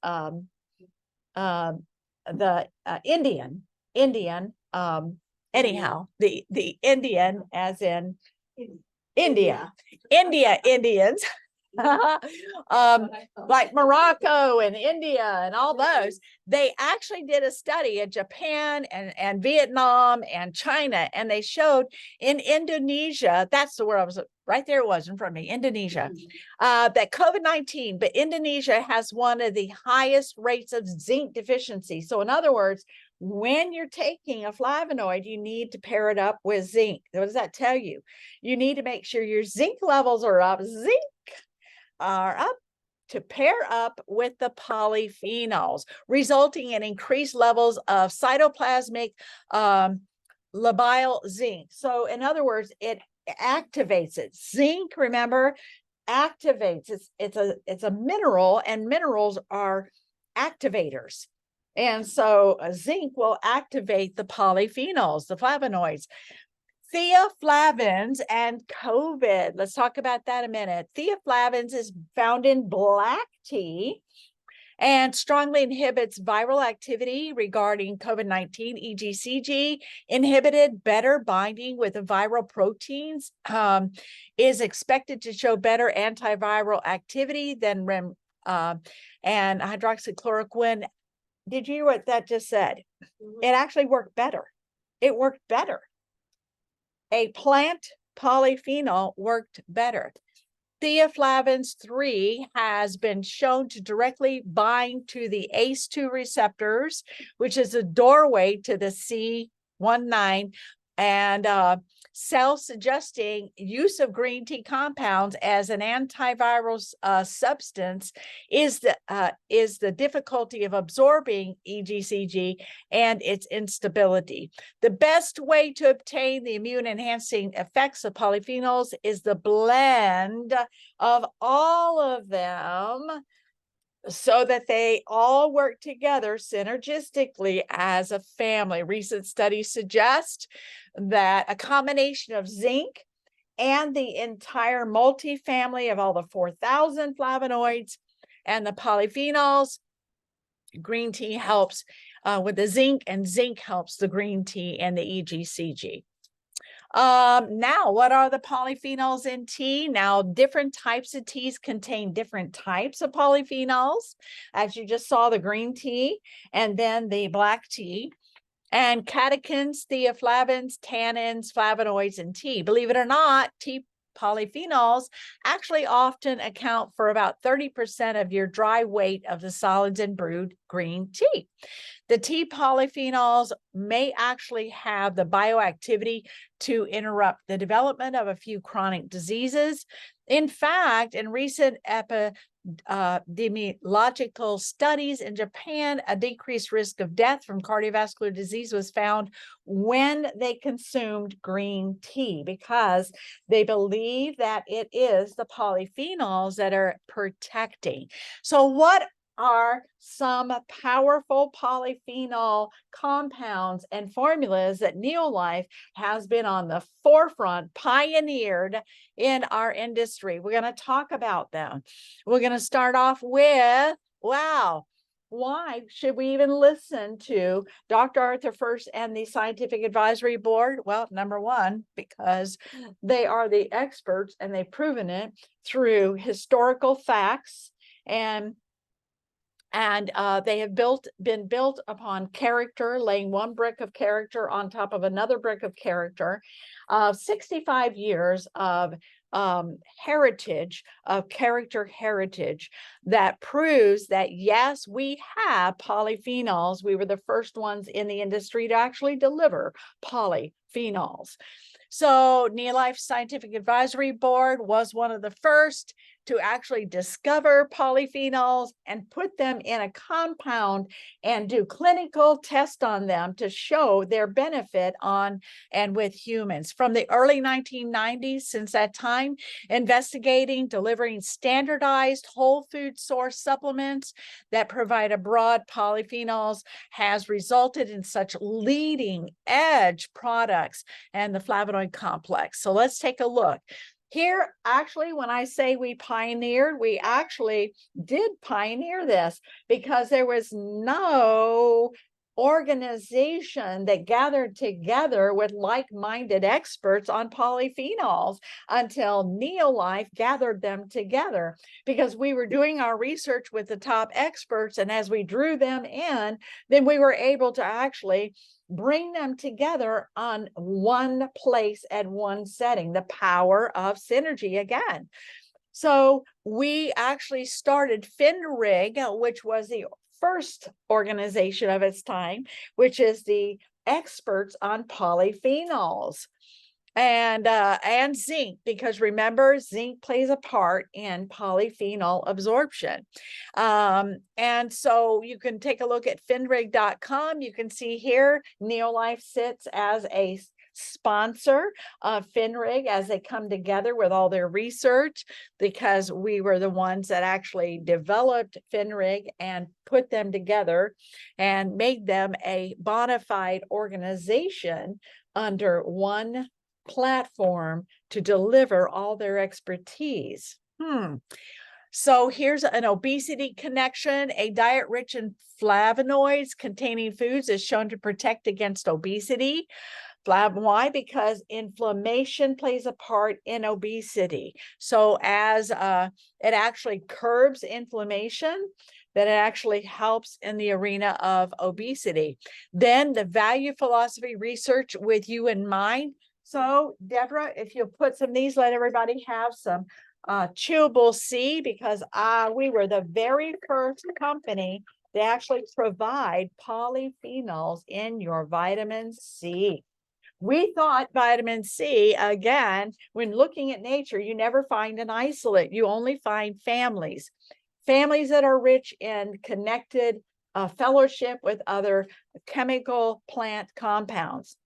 the Indian, anyhow, the Indian as in India Indians, like Morocco and India and all those. They actually did a study in Japan and Vietnam and China, and they showed in Indonesia, that's the word I was right there, it was in front of me, Indonesia, that COVID-19, but Indonesia has one of the highest rates of zinc deficiency. So in other words, when you're taking a flavonoid, you need to pair it up with zinc. What does that tell you? You need to make sure your zinc levels are up. Zinc are up to pair up with the polyphenols, resulting in increased levels of cytoplasmic labile zinc. So in other words, it activates it. Zinc, remember, activates. It's a mineral, and minerals are activators. And so zinc will activate the polyphenols, the flavonoids. Theaflavins and COVID. Let's talk about that a minute. Theaflavins is found in black tea and strongly inhibits viral activity regarding COVID-19. EGCG inhibited better binding with the viral proteins, is expected to show better antiviral activity than and hydroxychloroquine. Did you hear what that just said? It actually worked better. It worked better. A plant polyphenol worked better. Theaflavins 3 has been shown to directly bind to the ACE2 receptors, which is a doorway to the C19, and suggesting use of green tea compounds as an antiviral substance is the difficulty of absorbing EGCG and its instability. The best way to obtain the immune enhancing effects of polyphenols is the blend of all of them, so that they all work together synergistically as a family. Recent studies suggest that a combination of zinc and the entire multifamily of all the 4,000 flavonoids and the polyphenols, green tea helps with the zinc, and zinc helps the green tea and the EGCG. Now, what are the polyphenols in tea? Now, different types of teas contain different types of polyphenols, as you just saw, the green tea and then the black tea, and catechins, theaflavins, tannins, flavonoids in tea. Believe it or not, tea polyphenols actually often account for about 30% of your dry weight of the solids in brewed green tea. The tea polyphenols may actually have the bioactivity to interrupt the development of a few chronic diseases. In fact, in recent epidemiological studies in Japan, a decreased risk of death from cardiovascular disease was found when they consumed green tea, because they believe that it is the polyphenols that are protecting. So what are some powerful polyphenol compounds and formulas that Neolife has been on the forefront, pioneered in our industry. We're going to talk about them. We're going to start off with, wow, why should we even listen to Dr. Arthur First and the Scientific Advisory Board? Well, number one, because they are the experts and they've proven it through historical facts, and they have been built upon character, laying one brick of character on top of another brick of character. 65 years of heritage, of character heritage, that proves that yes, we have polyphenols. We were the first ones in the industry to actually deliver polyphenols. So Neolife Scientific Advisory Board was one of the first to actually discover polyphenols and put them in a compound and do clinical tests on them to show their benefit on and with humans. From the early 1990s, since that time, investigating, delivering standardized whole food source supplements that provide a broad polyphenols has resulted in such leading edge products and the flavonoid complex. So let's take a look. Here, actually, when I say we pioneered, we actually did pioneer this, because there was no organization that gathered together with like-minded experts on polyphenols until Neolife gathered them together, because we were doing our research with the top experts, and as we drew them in, then we were able to actually bring them together on one place at one setting, the power of synergy again. So we actually started FINRIG, which was the first organization of its time, which is the experts on polyphenols. And zinc, because remember, zinc plays a part in polyphenol absorption. And so you can take a look at finrig.com. You can see here, Neolife sits as a sponsor of FINRIG as they come together with all their research, because we were the ones that actually developed FINRIG and put them together and made them a bona fide organization under one platform to deliver all their expertise. So here's an obesity connection. A diet rich in flavonoids containing foods is shown to protect against obesity. Why? Because inflammation plays a part in obesity. So as it actually curbs inflammation, that it actually helps in the arena of obesity. Then the value philosophy research with you in mind. So Deborah, if you'll put some of these, let everybody have some chewable C, because we were the very first company to actually provide polyphenols in your vitamin C. We thought vitamin C, again, when looking at nature, you never find an isolate. You only find families that are rich in connected fellowship with other chemical plant compounds.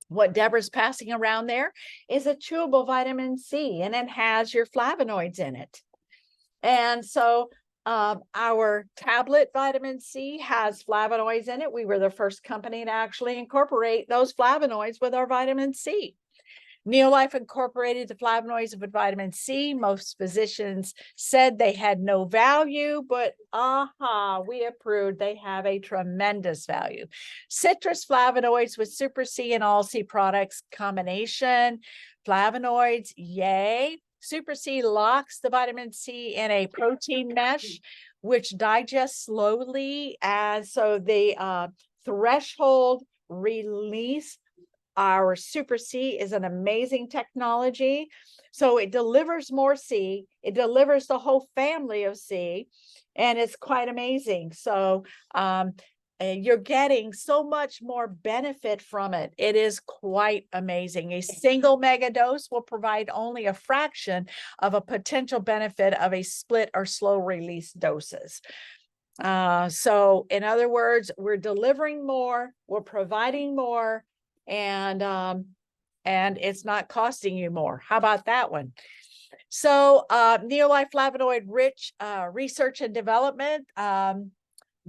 What Deborah's passing around there is a chewable vitamin C, and it has your flavonoids in it. And so our tablet vitamin C has flavonoids in it. We were the first company to actually incorporate those flavonoids with our vitamin C. Neolife incorporated the flavonoids of vitamin C. Most physicians said they had no value, but we approved they have a tremendous value. Citrus flavonoids with Super C and All C products combination. Flavonoids, yay. Super C locks the vitamin C in a protein mesh, which digests slowly. And so the threshold release, our Super C is an amazing technology. So it delivers more C, it delivers the whole family of C, and it's quite amazing. So you're getting so much more benefit from it. It is quite amazing. A single mega dose will provide only a fraction of a potential benefit of a split or slow release doses. So in other words, we're delivering more, we're providing more, and it's not costing you more. How about that one? So neolife flavonoid rich research and development.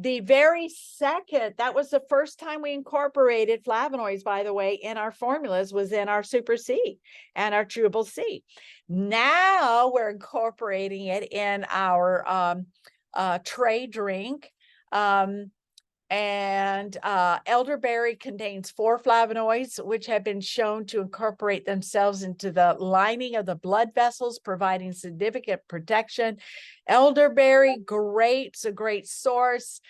The very second, that was the first time we incorporated flavonoids, by the way, in our formulas, was in our Super C and our Chewable C. Now we're incorporating it in our tray drink. Elderberry contains 4 flavonoids, which have been shown to incorporate themselves into the lining of the blood vessels, providing significant protection. Elderberry, grapes, a great source.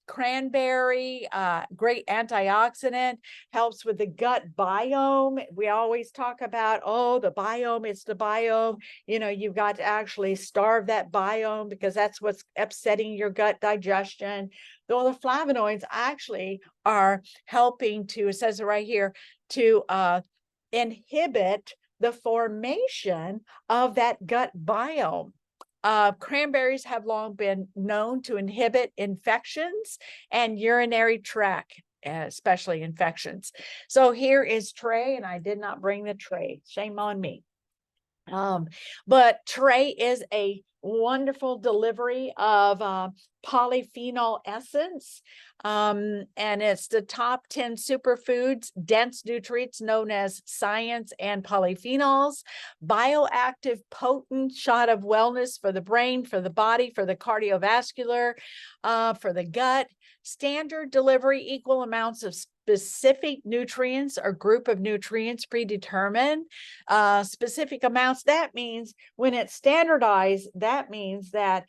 Cranberry, great antioxidant, helps with the gut biome. We always talk about, oh, the biome, it's the biome. You know, you've got to actually starve that biome because that's what's upsetting your gut digestion. Though the flavonoids actually are helping to, it says it right here, to inhibit the formation of that gut biome. Cranberries have long been known to inhibit infections and urinary tract, especially infections. So here is tray, and I did not bring the tray. Shame on me. But tray is a wonderful delivery of polyphenol essence. And it's the top 10 superfoods, dense nutrients known as science and polyphenols, bioactive, potent shot of wellness for the brain, for the body, for the cardiovascular, for the gut, standard delivery, equal amounts of specific nutrients or group of nutrients predetermined, specific amounts. That means when it's standardized, that means that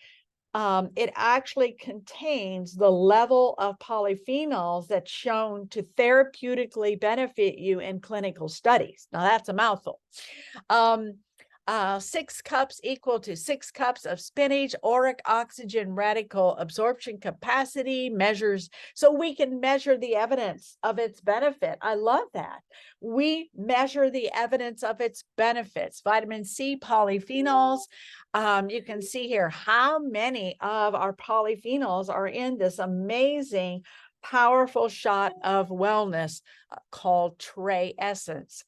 it actually contains the level of polyphenols that's shown to therapeutically benefit you in clinical studies. Now that's a mouthful. 6 cups equal to 6 cups of spinach, auric oxygen radical absorption capacity measures, so we can measure the evidence of its benefit. I love that. We measure the evidence of its benefits. Vitamin C, polyphenols. You can see here how many of our polyphenols are in this amazing, powerful shot of wellness called Tray Essence.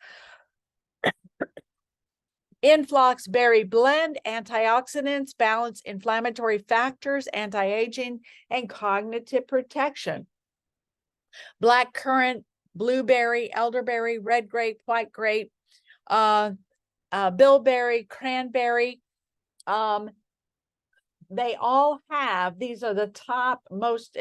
Influx berry blend, antioxidants, balance inflammatory factors, anti-aging, and cognitive protection. Black currant, blueberry, elderberry, red grape, white grape, bilberry, cranberry. They all have, these are the top most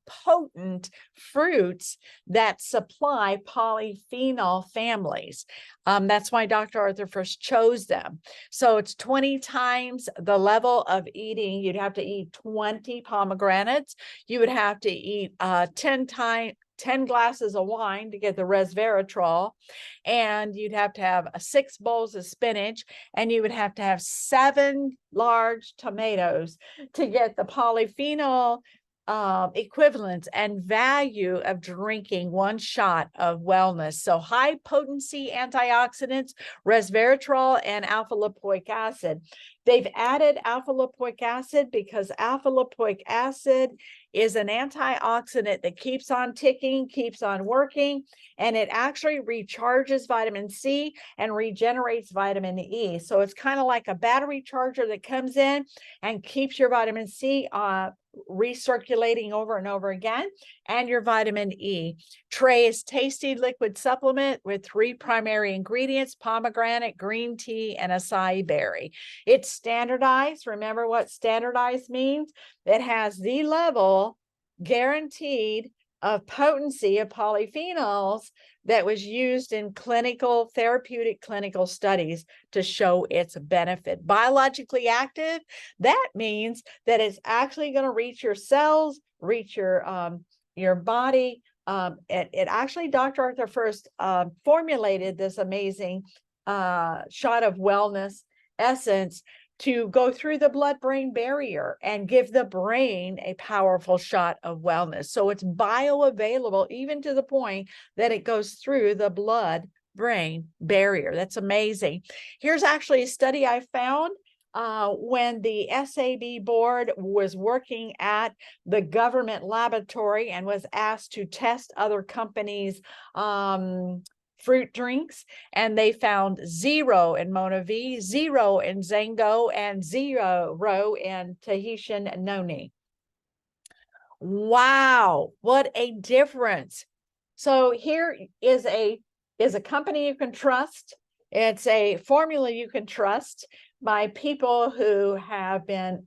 potent fruits that supply polyphenol families. That's why Dr. Arthur first chose them. So it's 20 times the level of eating. You'd have to eat 20 pomegranates. You would have to eat 10 glasses of wine to get the resveratrol, and you'd have to have 6 bowls of spinach, and you would have to have 7 large tomatoes to get the polyphenol equivalence and value of drinking 1 shot of wellness. So high potency antioxidants, resveratrol, and alpha lipoic acid. They've added alpha lipoic acid because alpha lipoic acid is an antioxidant that keeps on ticking, keeps on working, and it actually recharges vitamin C and regenerates vitamin E. So it's kind of like a battery charger that comes in and keeps your vitamin C recirculating over and over again, and your vitamin E. Tray is tasty liquid supplement with 3 primary ingredients: pomegranate, green tea, and acai berry. It's standardized. Remember what standardized means? It has the level guaranteed of potency of polyphenols that was used in therapeutic clinical studies to show its benefit. Biologically active, that means that it's actually going to reach your cells, reach your body. It actually, Dr. Arthur first formulated this amazing shot of wellness essence to go through the blood-brain barrier and give the brain a powerful shot of wellness. So it's bioavailable even to the point that it goes through the blood-brain barrier. That's amazing. Here's actually a study I found when the SAB board was working at the government laboratory and was asked to test other companies' fruit drinks, and they found 0 in Mona V, 0 in Zango, and 0 in Tahitian noni. Wow, what a difference. So here is a company you can trust. It's a formula you can trust by people who have been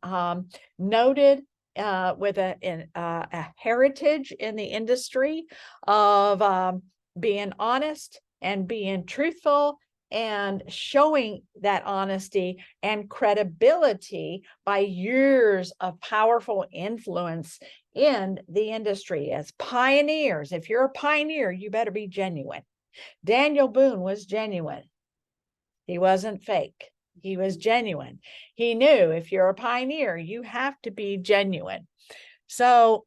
noted with a heritage in the industry of being honest and being truthful and showing that honesty and credibility by years of powerful influence in the industry as pioneers. If you're a pioneer, you better be genuine. Daniel Boone was genuine. He wasn't fake. He was genuine. He knew if you're a pioneer, you have to be genuine. So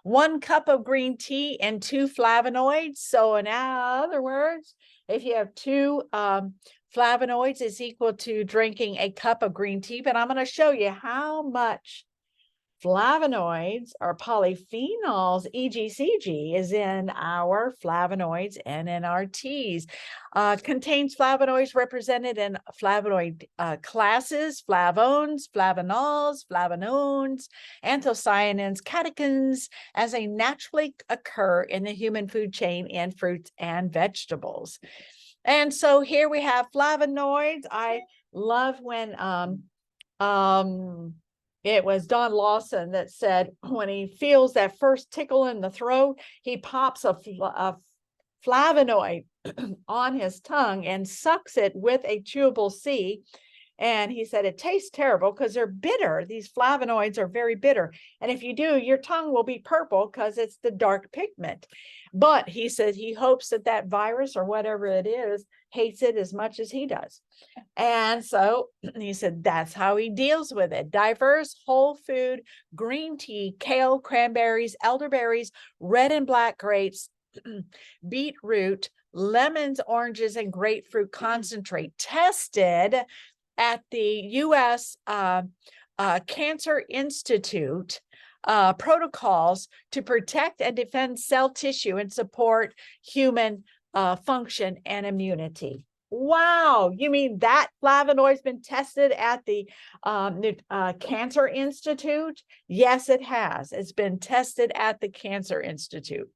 1 cup of green tea and 2 flavonoids. So in other words, if you have 2 flavonoids, it's equal to drinking a cup of green tea. But I'm going to show you how much flavonoids or polyphenols, EGCG, is in our flavonoids and in our teas. Contains flavonoids represented in flavonoid classes: flavones, flavonols, flavonones, anthocyanins, catechins, as they naturally occur in the human food chain in fruits and vegetables. And so here we have flavonoids. I love when it was Don Lawson that said when he feels that first tickle in the throat, he pops a flavonoid on his tongue and sucks it with a chewable C. And he said it tastes terrible because they're bitter. These flavonoids are very bitter. And if you do, your tongue will be purple because it's the dark pigment. But he said he hopes that that virus or whatever it is hates it as much as he does. And so he said that's how he deals with it. Diverse whole food, green tea, kale, cranberries, elderberries, red and black grapes, beetroot, lemons, oranges, and grapefruit concentrate, tested at the U.S. Cancer Institute protocols to protect and defend cell tissue and support human function and immunity. Wow, you mean that flavonoid's been tested at the Cancer Institute? Yes, it has. It's been tested at the Cancer Institute,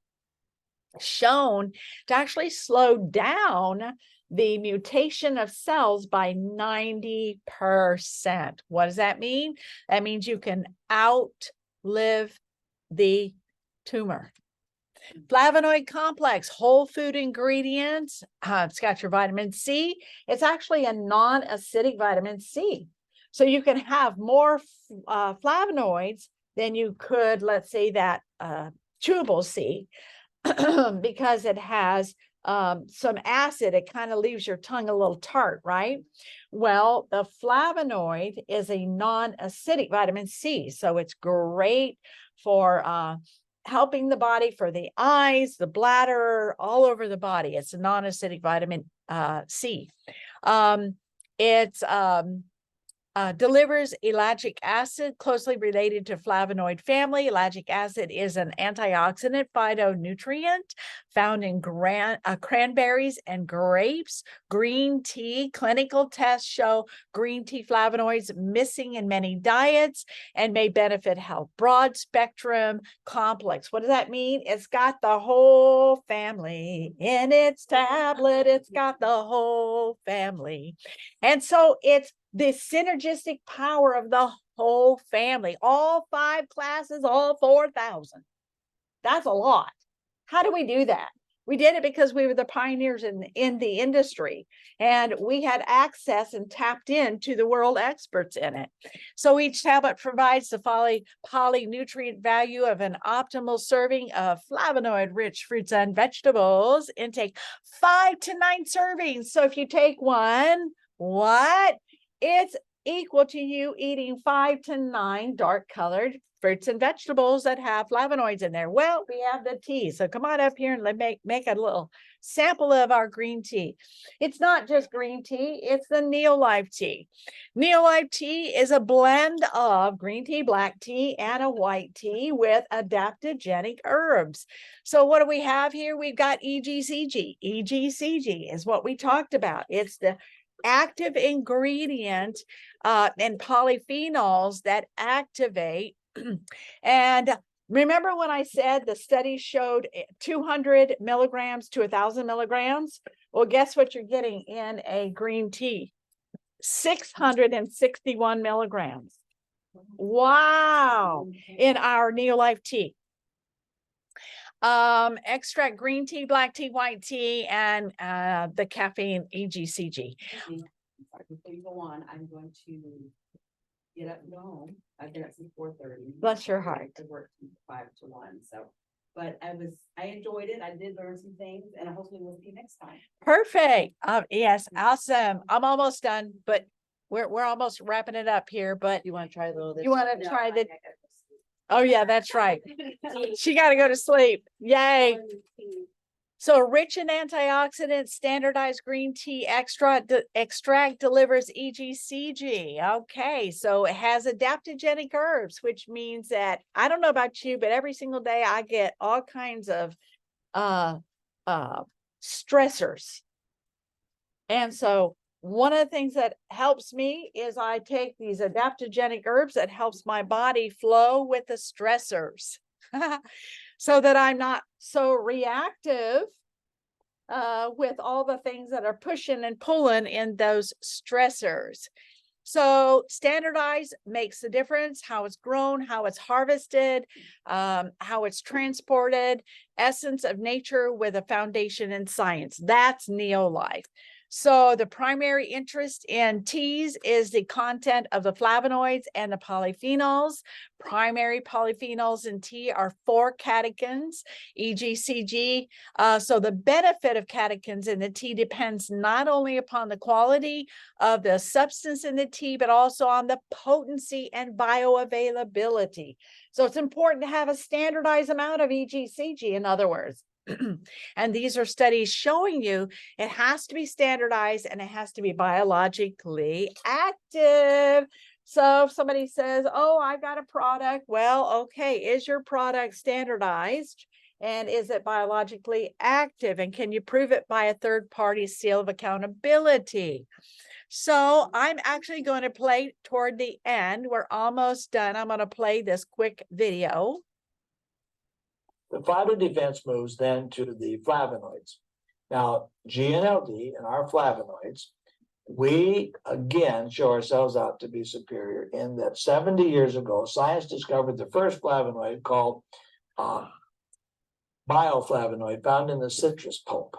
shown to actually slow down the mutation of cells by 90%. What does that mean? That means you can outlive the tumor. Flavonoid complex, whole food ingredients. It's got your vitamin C. It's actually a non-acidic vitamin C. So you can have more flavonoids than you could, let's say, that chewable C, because it has some acid. It kind of leaves your tongue a little tart, right? Well, the flavonoid is a non-acidic vitamin C. So it's great for helping the body, for the eyes, the bladder, all over the body. It's a non-acidic vitamin C. It's delivers ellagic acid, closely related to flavonoid family. Ellagic acid is an antioxidant phytonutrient found in cranberries and grapes. Green tea, clinical tests show green tea flavonoids missing in many diets and may benefit health. Broad spectrum complex. What does that mean? It's got the whole family in its tablet. It's got the whole family. And so it's the synergistic power of the whole family, all 5 classes, all 4,000. That's a lot. How do we do that? We did it because we were the pioneers in the industry, and we had access and tapped into the world experts in it. So each tablet provides the polynutrient value of an optimal serving of flavonoid-rich fruits and vegetables. Intake 5 to 9 servings. So if you take one, what? It's equal to you eating 5 to 9 dark-colored fruits and vegetables that have flavonoids in there. Well, we have the tea. So come on up here and make a little sample of our green tea. It's not just green tea, it's the Neolife tea. Neolife tea is a blend of green tea, black tea, and a white tea with adaptogenic herbs. So what do we have here? We've got EGCG. EGCG is what we talked about. It's the active ingredient and polyphenols that activate. And remember when I said the study showed 200 milligrams to 1,000 milligrams? Well, guess what you're getting in a green tea? 661 milligrams. Wow. In our Neolife tea. Extract green tea, black tea, white tea, and the caffeine EGCG. Before you go on, I'm going to get up and go home. I've been up since 4:30. Bless your heart. I worked from 5 to 1, so. But I enjoyed it. I did learn some things, and hopefully we'll see you next time. Perfect. Yes, awesome. I'm almost done, but we're almost wrapping it up here. But You want to try a little of this? you want to No, try the? I gotta Oh yeah, that's right. She got to go to sleep. Yay. go. So rich in antioxidants, standardized green tea extract delivers EGCG. Okay, so it has adaptogenic herbs, which means that I don't know about you, but every single day I get all kinds of stressors. And so one of the things that helps me is I take these adaptogenic herbs that helps my body flow with the stressors. So that I'm not so reactive with all the things that are pushing and pulling in those stressors. So standardized makes the difference, how it's grown, how it's harvested, how it's transported, essence of nature with a foundation in science. That's Neolife. So the primary interest in teas is the content of the flavonoids and the polyphenols. Primary polyphenols in tea are 4 catechins, EGCG. So the benefit of catechins in the tea depends not only upon the quality of the substance in the tea, but also on the potency and bioavailability. So it's important to have a standardized amount of EGCG, in other words. And these are studies showing you it has to be standardized and it has to be biologically active. So if somebody says, oh, I got a product. Well, okay, is your product standardized? And is it biologically active? And can you prove it by a third-party seal of accountability? So I'm actually going to play toward the end. We're almost done. I'm going to play this quick video. The phytodefense moves then to the flavonoids. Now, GNLD and our flavonoids, we again show ourselves out to be superior in that 70 years ago, science discovered the first flavonoid called bioflavonoid found in the citrus pulp.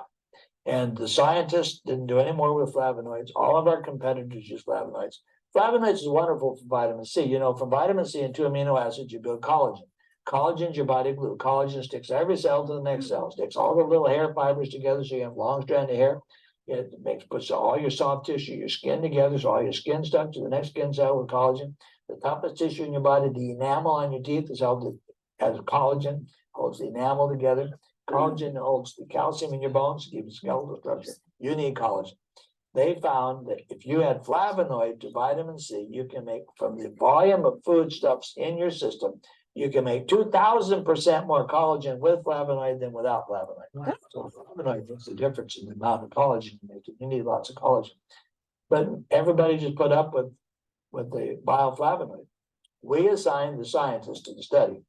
And the scientists didn't do any more with flavonoids. All of our competitors use flavonoids. Flavonoids is wonderful for vitamin C. You know, from vitamin C and 2 amino acids, you build collagen. Collagen's your body glue. Collagen sticks every cell to the next cell, sticks all the little hair fibers together so you have long stranded hair. It puts all your soft tissue, your skin together, so all your skin stuck to the next skin cell with collagen. The toughest tissue in your body, the enamel on your teeth, is held as collagen, holds the enamel together. Collagen holds the calcium in your bones to give you skeletal structure. You need collagen. They found that if you add flavonoid to vitamin C, you can make, from the volume of foodstuffs in your system, you can make 2,000% more collagen with flavonoid than without flavonoid. Wow. So flavonoid makes a difference in the amount of collagen you make. You need lots of collagen. But everybody just put up with the bioflavonoid. We assigned the scientists to the study.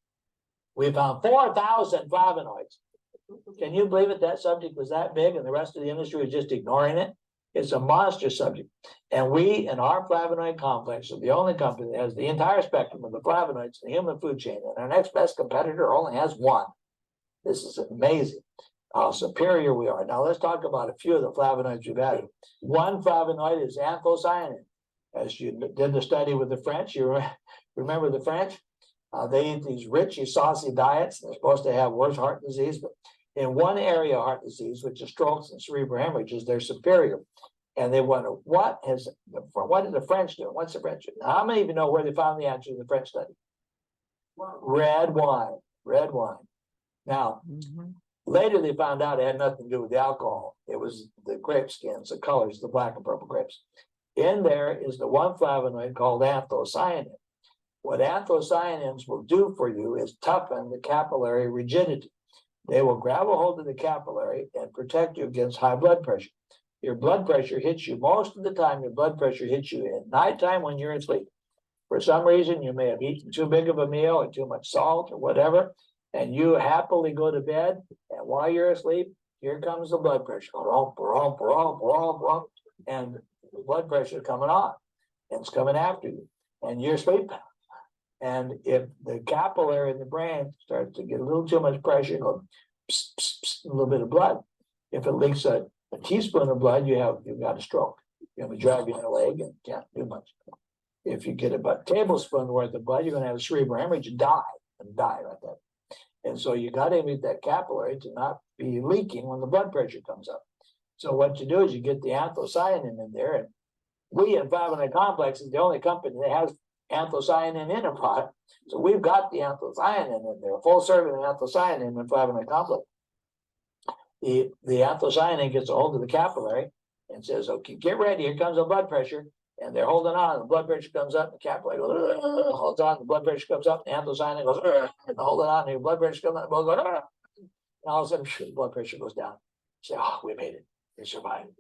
We found 4,000 flavonoids. Can you believe it? That subject was that big and the rest of the industry was just ignoring it? It's a monster subject. And we, in our flavonoid complex, are the only company that has the entire spectrum of the flavonoids in the human food chain. And our next best competitor only has one. This is amazing how superior we are. Now let's talk about a few of the flavonoids we've added. One flavonoid is anthocyanin. As you did the study with the French, you remember the French? They eat these rich, saucy diets. They're supposed to have worse heart disease, but in one area of heart disease, which is strokes and cerebral hemorrhages, they're superior. And they wonder, what did the French do? What's the French do? How many of you know where they found the answer in the French study? red wine, red wine. Now, later they found out it had nothing to do with the alcohol. It was the grape skins, the colors, the black and purple grapes. In there is the one flavonoid called anthocyanin. What anthocyanins will do for you is toughen the capillary rigidity. They will grab a hold of the capillary and protect you against high blood pressure. Your blood pressure hits you most of the time. Your blood pressure hits you at nighttime when you're asleep. For some reason, you may have eaten too big of a meal or too much salt or whatever, and you happily go to bed. And while you're asleep, here comes the blood pressure, and the blood pressure is coming on, and it's coming after you, and you're sleeping. And if the capillary in the brain starts to get a little too much pressure, go pss, pss, pss, a little bit of blood. If it leaks a teaspoon of blood, you've got a stroke. You're gonna be dragging your leg and can't do much. If you get about a tablespoon worth of blood, you're gonna have a cerebral hemorrhage and die right there. And so you got to meet that capillary to not be leaking when the blood pressure comes up. So what you do is you get the anthocyanin in there, and we in Flavonoid Complex is the only company that has anthocyanin in a product. So we've got the anthocyanin in there, full serving of anthocyanin in Flavonoid Complex. The anthocyanin gets a hold of the capillary and says, okay, get ready, here comes the blood pressure. And they're holding on, the blood pressure comes up, the capillary goes, holds on, the blood pressure comes up, the anthocyanin goes, and holding on, and your blood pressure comes up, and all of a sudden, the blood pressure goes down. You say, oh, we made it, we survived.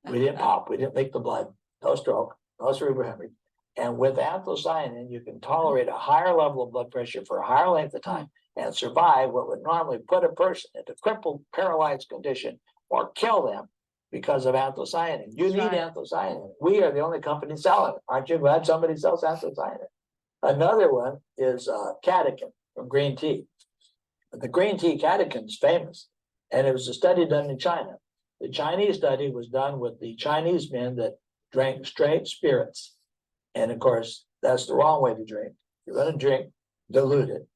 We didn't pop, we didn't leak the blood, no stroke, no cerebral hemorrhage. And with anthocyanin, you can tolerate a higher level of blood pressure for a higher length of time and survive what would normally put a person into crippled, paralyzed condition or kill them because of anthocyanin. You need anthocyanin. We are the only company selling it. Aren't you glad somebody sells anthocyanin? Another one is catechin from green tea. The green tea catechin is famous, and it was a study done in China. The Chinese study was done with the Chinese men that drank straight spirits. And of course, that's the wrong way to drink. If you're going to drink, dilute it.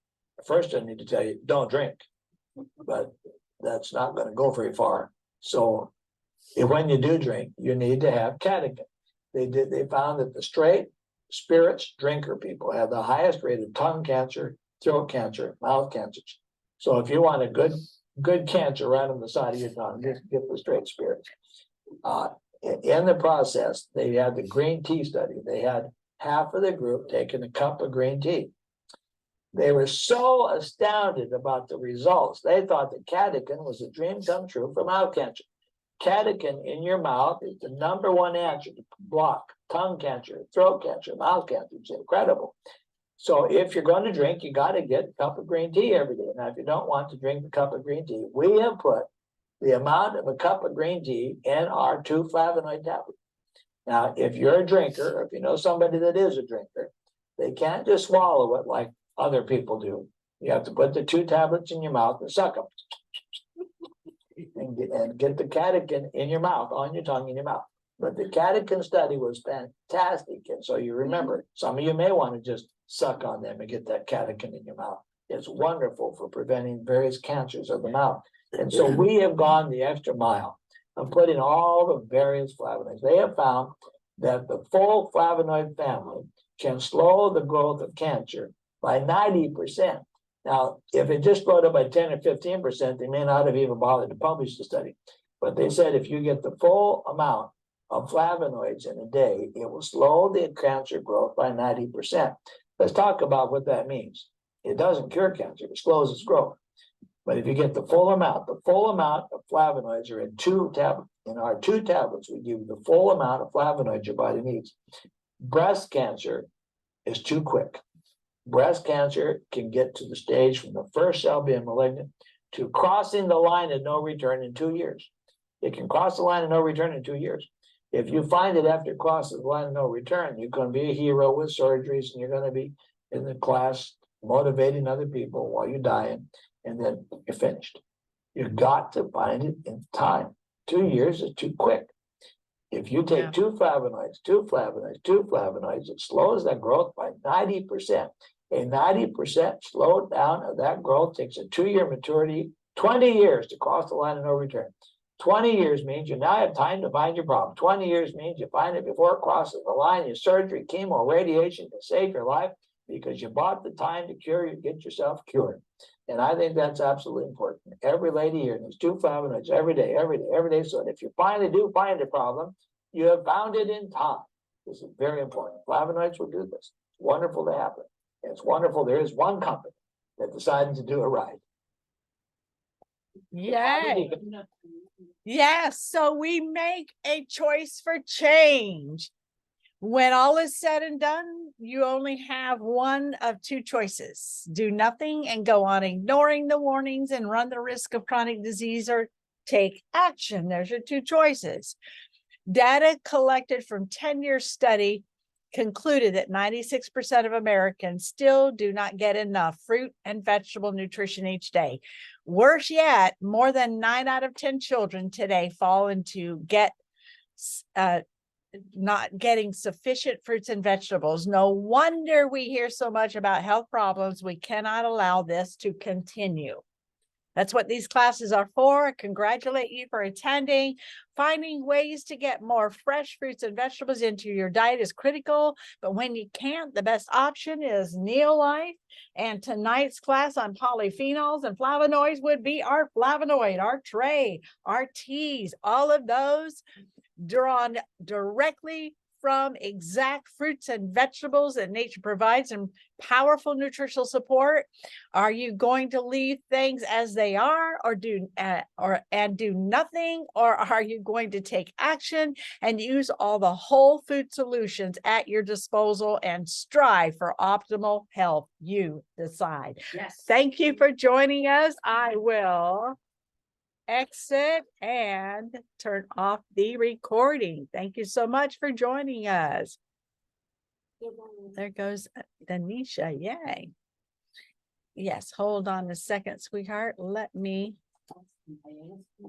First, I need to tell you, don't drink, but that's not going to go very far. So when you do drink, you need to have catechin. They found that the straight spirits drinker people have the highest rate of tongue cancer, throat cancer, mouth cancers. So if you want a good cancer right on the side of your tongue, just get the straight spirits. In the process, they had the green tea study. They had half of the group taking a cup of green tea. They were so astounded about the results. They thought that catechin was a dream come true for mouth cancer. Catechin in your mouth is the #1 answer to block tongue cancer, throat cancer, mouth cancer. It's incredible. So if you're going to drink, you got to get a cup of green tea every day. Now, if you don't want to drink the cup of green tea, we have put the amount of a cup of green tea in our 2 flavonoid tablets. Now, if you're a drinker, or if you know somebody that is a drinker, they can't just swallow it like other people do. You have to put the 2 tablets in your mouth and suck them. And get the catechin in your mouth, on your tongue, in your mouth. But the catechin study was fantastic. And so you remember, some of you may want to just suck on them and get that catechin in your mouth. It's wonderful for preventing various cancers of the mouth. And so we have gone the extra mile of putting all the various flavonoids. They have found that the full flavonoid family can slow the growth of cancer by 90%. Now, if it just slowed up by 10 or 15%, they may not have even bothered to publish the study. But they said if you get the full amount of flavonoids in a day, it will slow the cancer growth by 90%. Let's talk about what that means. It doesn't cure cancer, it slows its growth. But if you get the full amount of flavonoids are in 2 tablets. In our 2 tablets, we give you the full amount of flavonoids your body needs. Breast cancer is too quick. Breast cancer can get to the stage from the first cell being malignant to crossing the line of no return in 2 years. It can cross the line of no return in 2 years. If you find it after it crosses the line of no return, you're going to be a hero with surgeries, and you're going to be in the class motivating other people while you're dying, and then you're finished. You've got to find it in time. 2 years is too quick. If you take 2 flavonoids, it slows that growth by 90%. A 90% slowdown of that growth takes a 2-year maturity, 20 years to cross the line of no return. 20 years means you now have time to find your problem. 20 years means you find it before it crosses the line. Your surgery, chemo, radiation can save your life. because you bought the time to cure, you get yourself cured. And I think that's absolutely important. Every lady here needs 2 flavonoids every day, every day, every day. So if you finally do find a problem, you have found it in time. This is very important. Flavonoids will do this. It's wonderful to happen. And it's wonderful. There is one company that decided to do it right. Yay. Yes, so we make a choice for change. When all is said and done, you only have one of 2 choices. Do nothing and go on ignoring the warnings and run the risk of chronic disease, or take action. There's your 2 choices. Data collected from 10-year study concluded that 96% of Americans still do not get enough fruit and vegetable nutrition each day. Worse yet, more than 9 out of 10 children today fall into not getting sufficient fruits and vegetables. No wonder we hear so much about health problems. We cannot allow this to continue. That's what these classes are for. I congratulate you for attending. Finding ways to get more fresh fruits and vegetables into your diet is critical, but when you can't, the best option is Neolife. And tonight's class on polyphenols and flavonoids would be our flavonoid, our tray, our teas, all of those drawn directly from exact fruits and vegetables that nature provides and powerful nutritional support. Are you going to leave things as they are, or do nothing, or are you going to take action and use all the whole food solutions at your disposal and strive for optimal health? You decide. Yes. Thank you for joining us. I will exit and turn off the recording. Thank you so much for joining us. There goes Danisha. Yay. Yes, hold on a second, sweetheart. Let me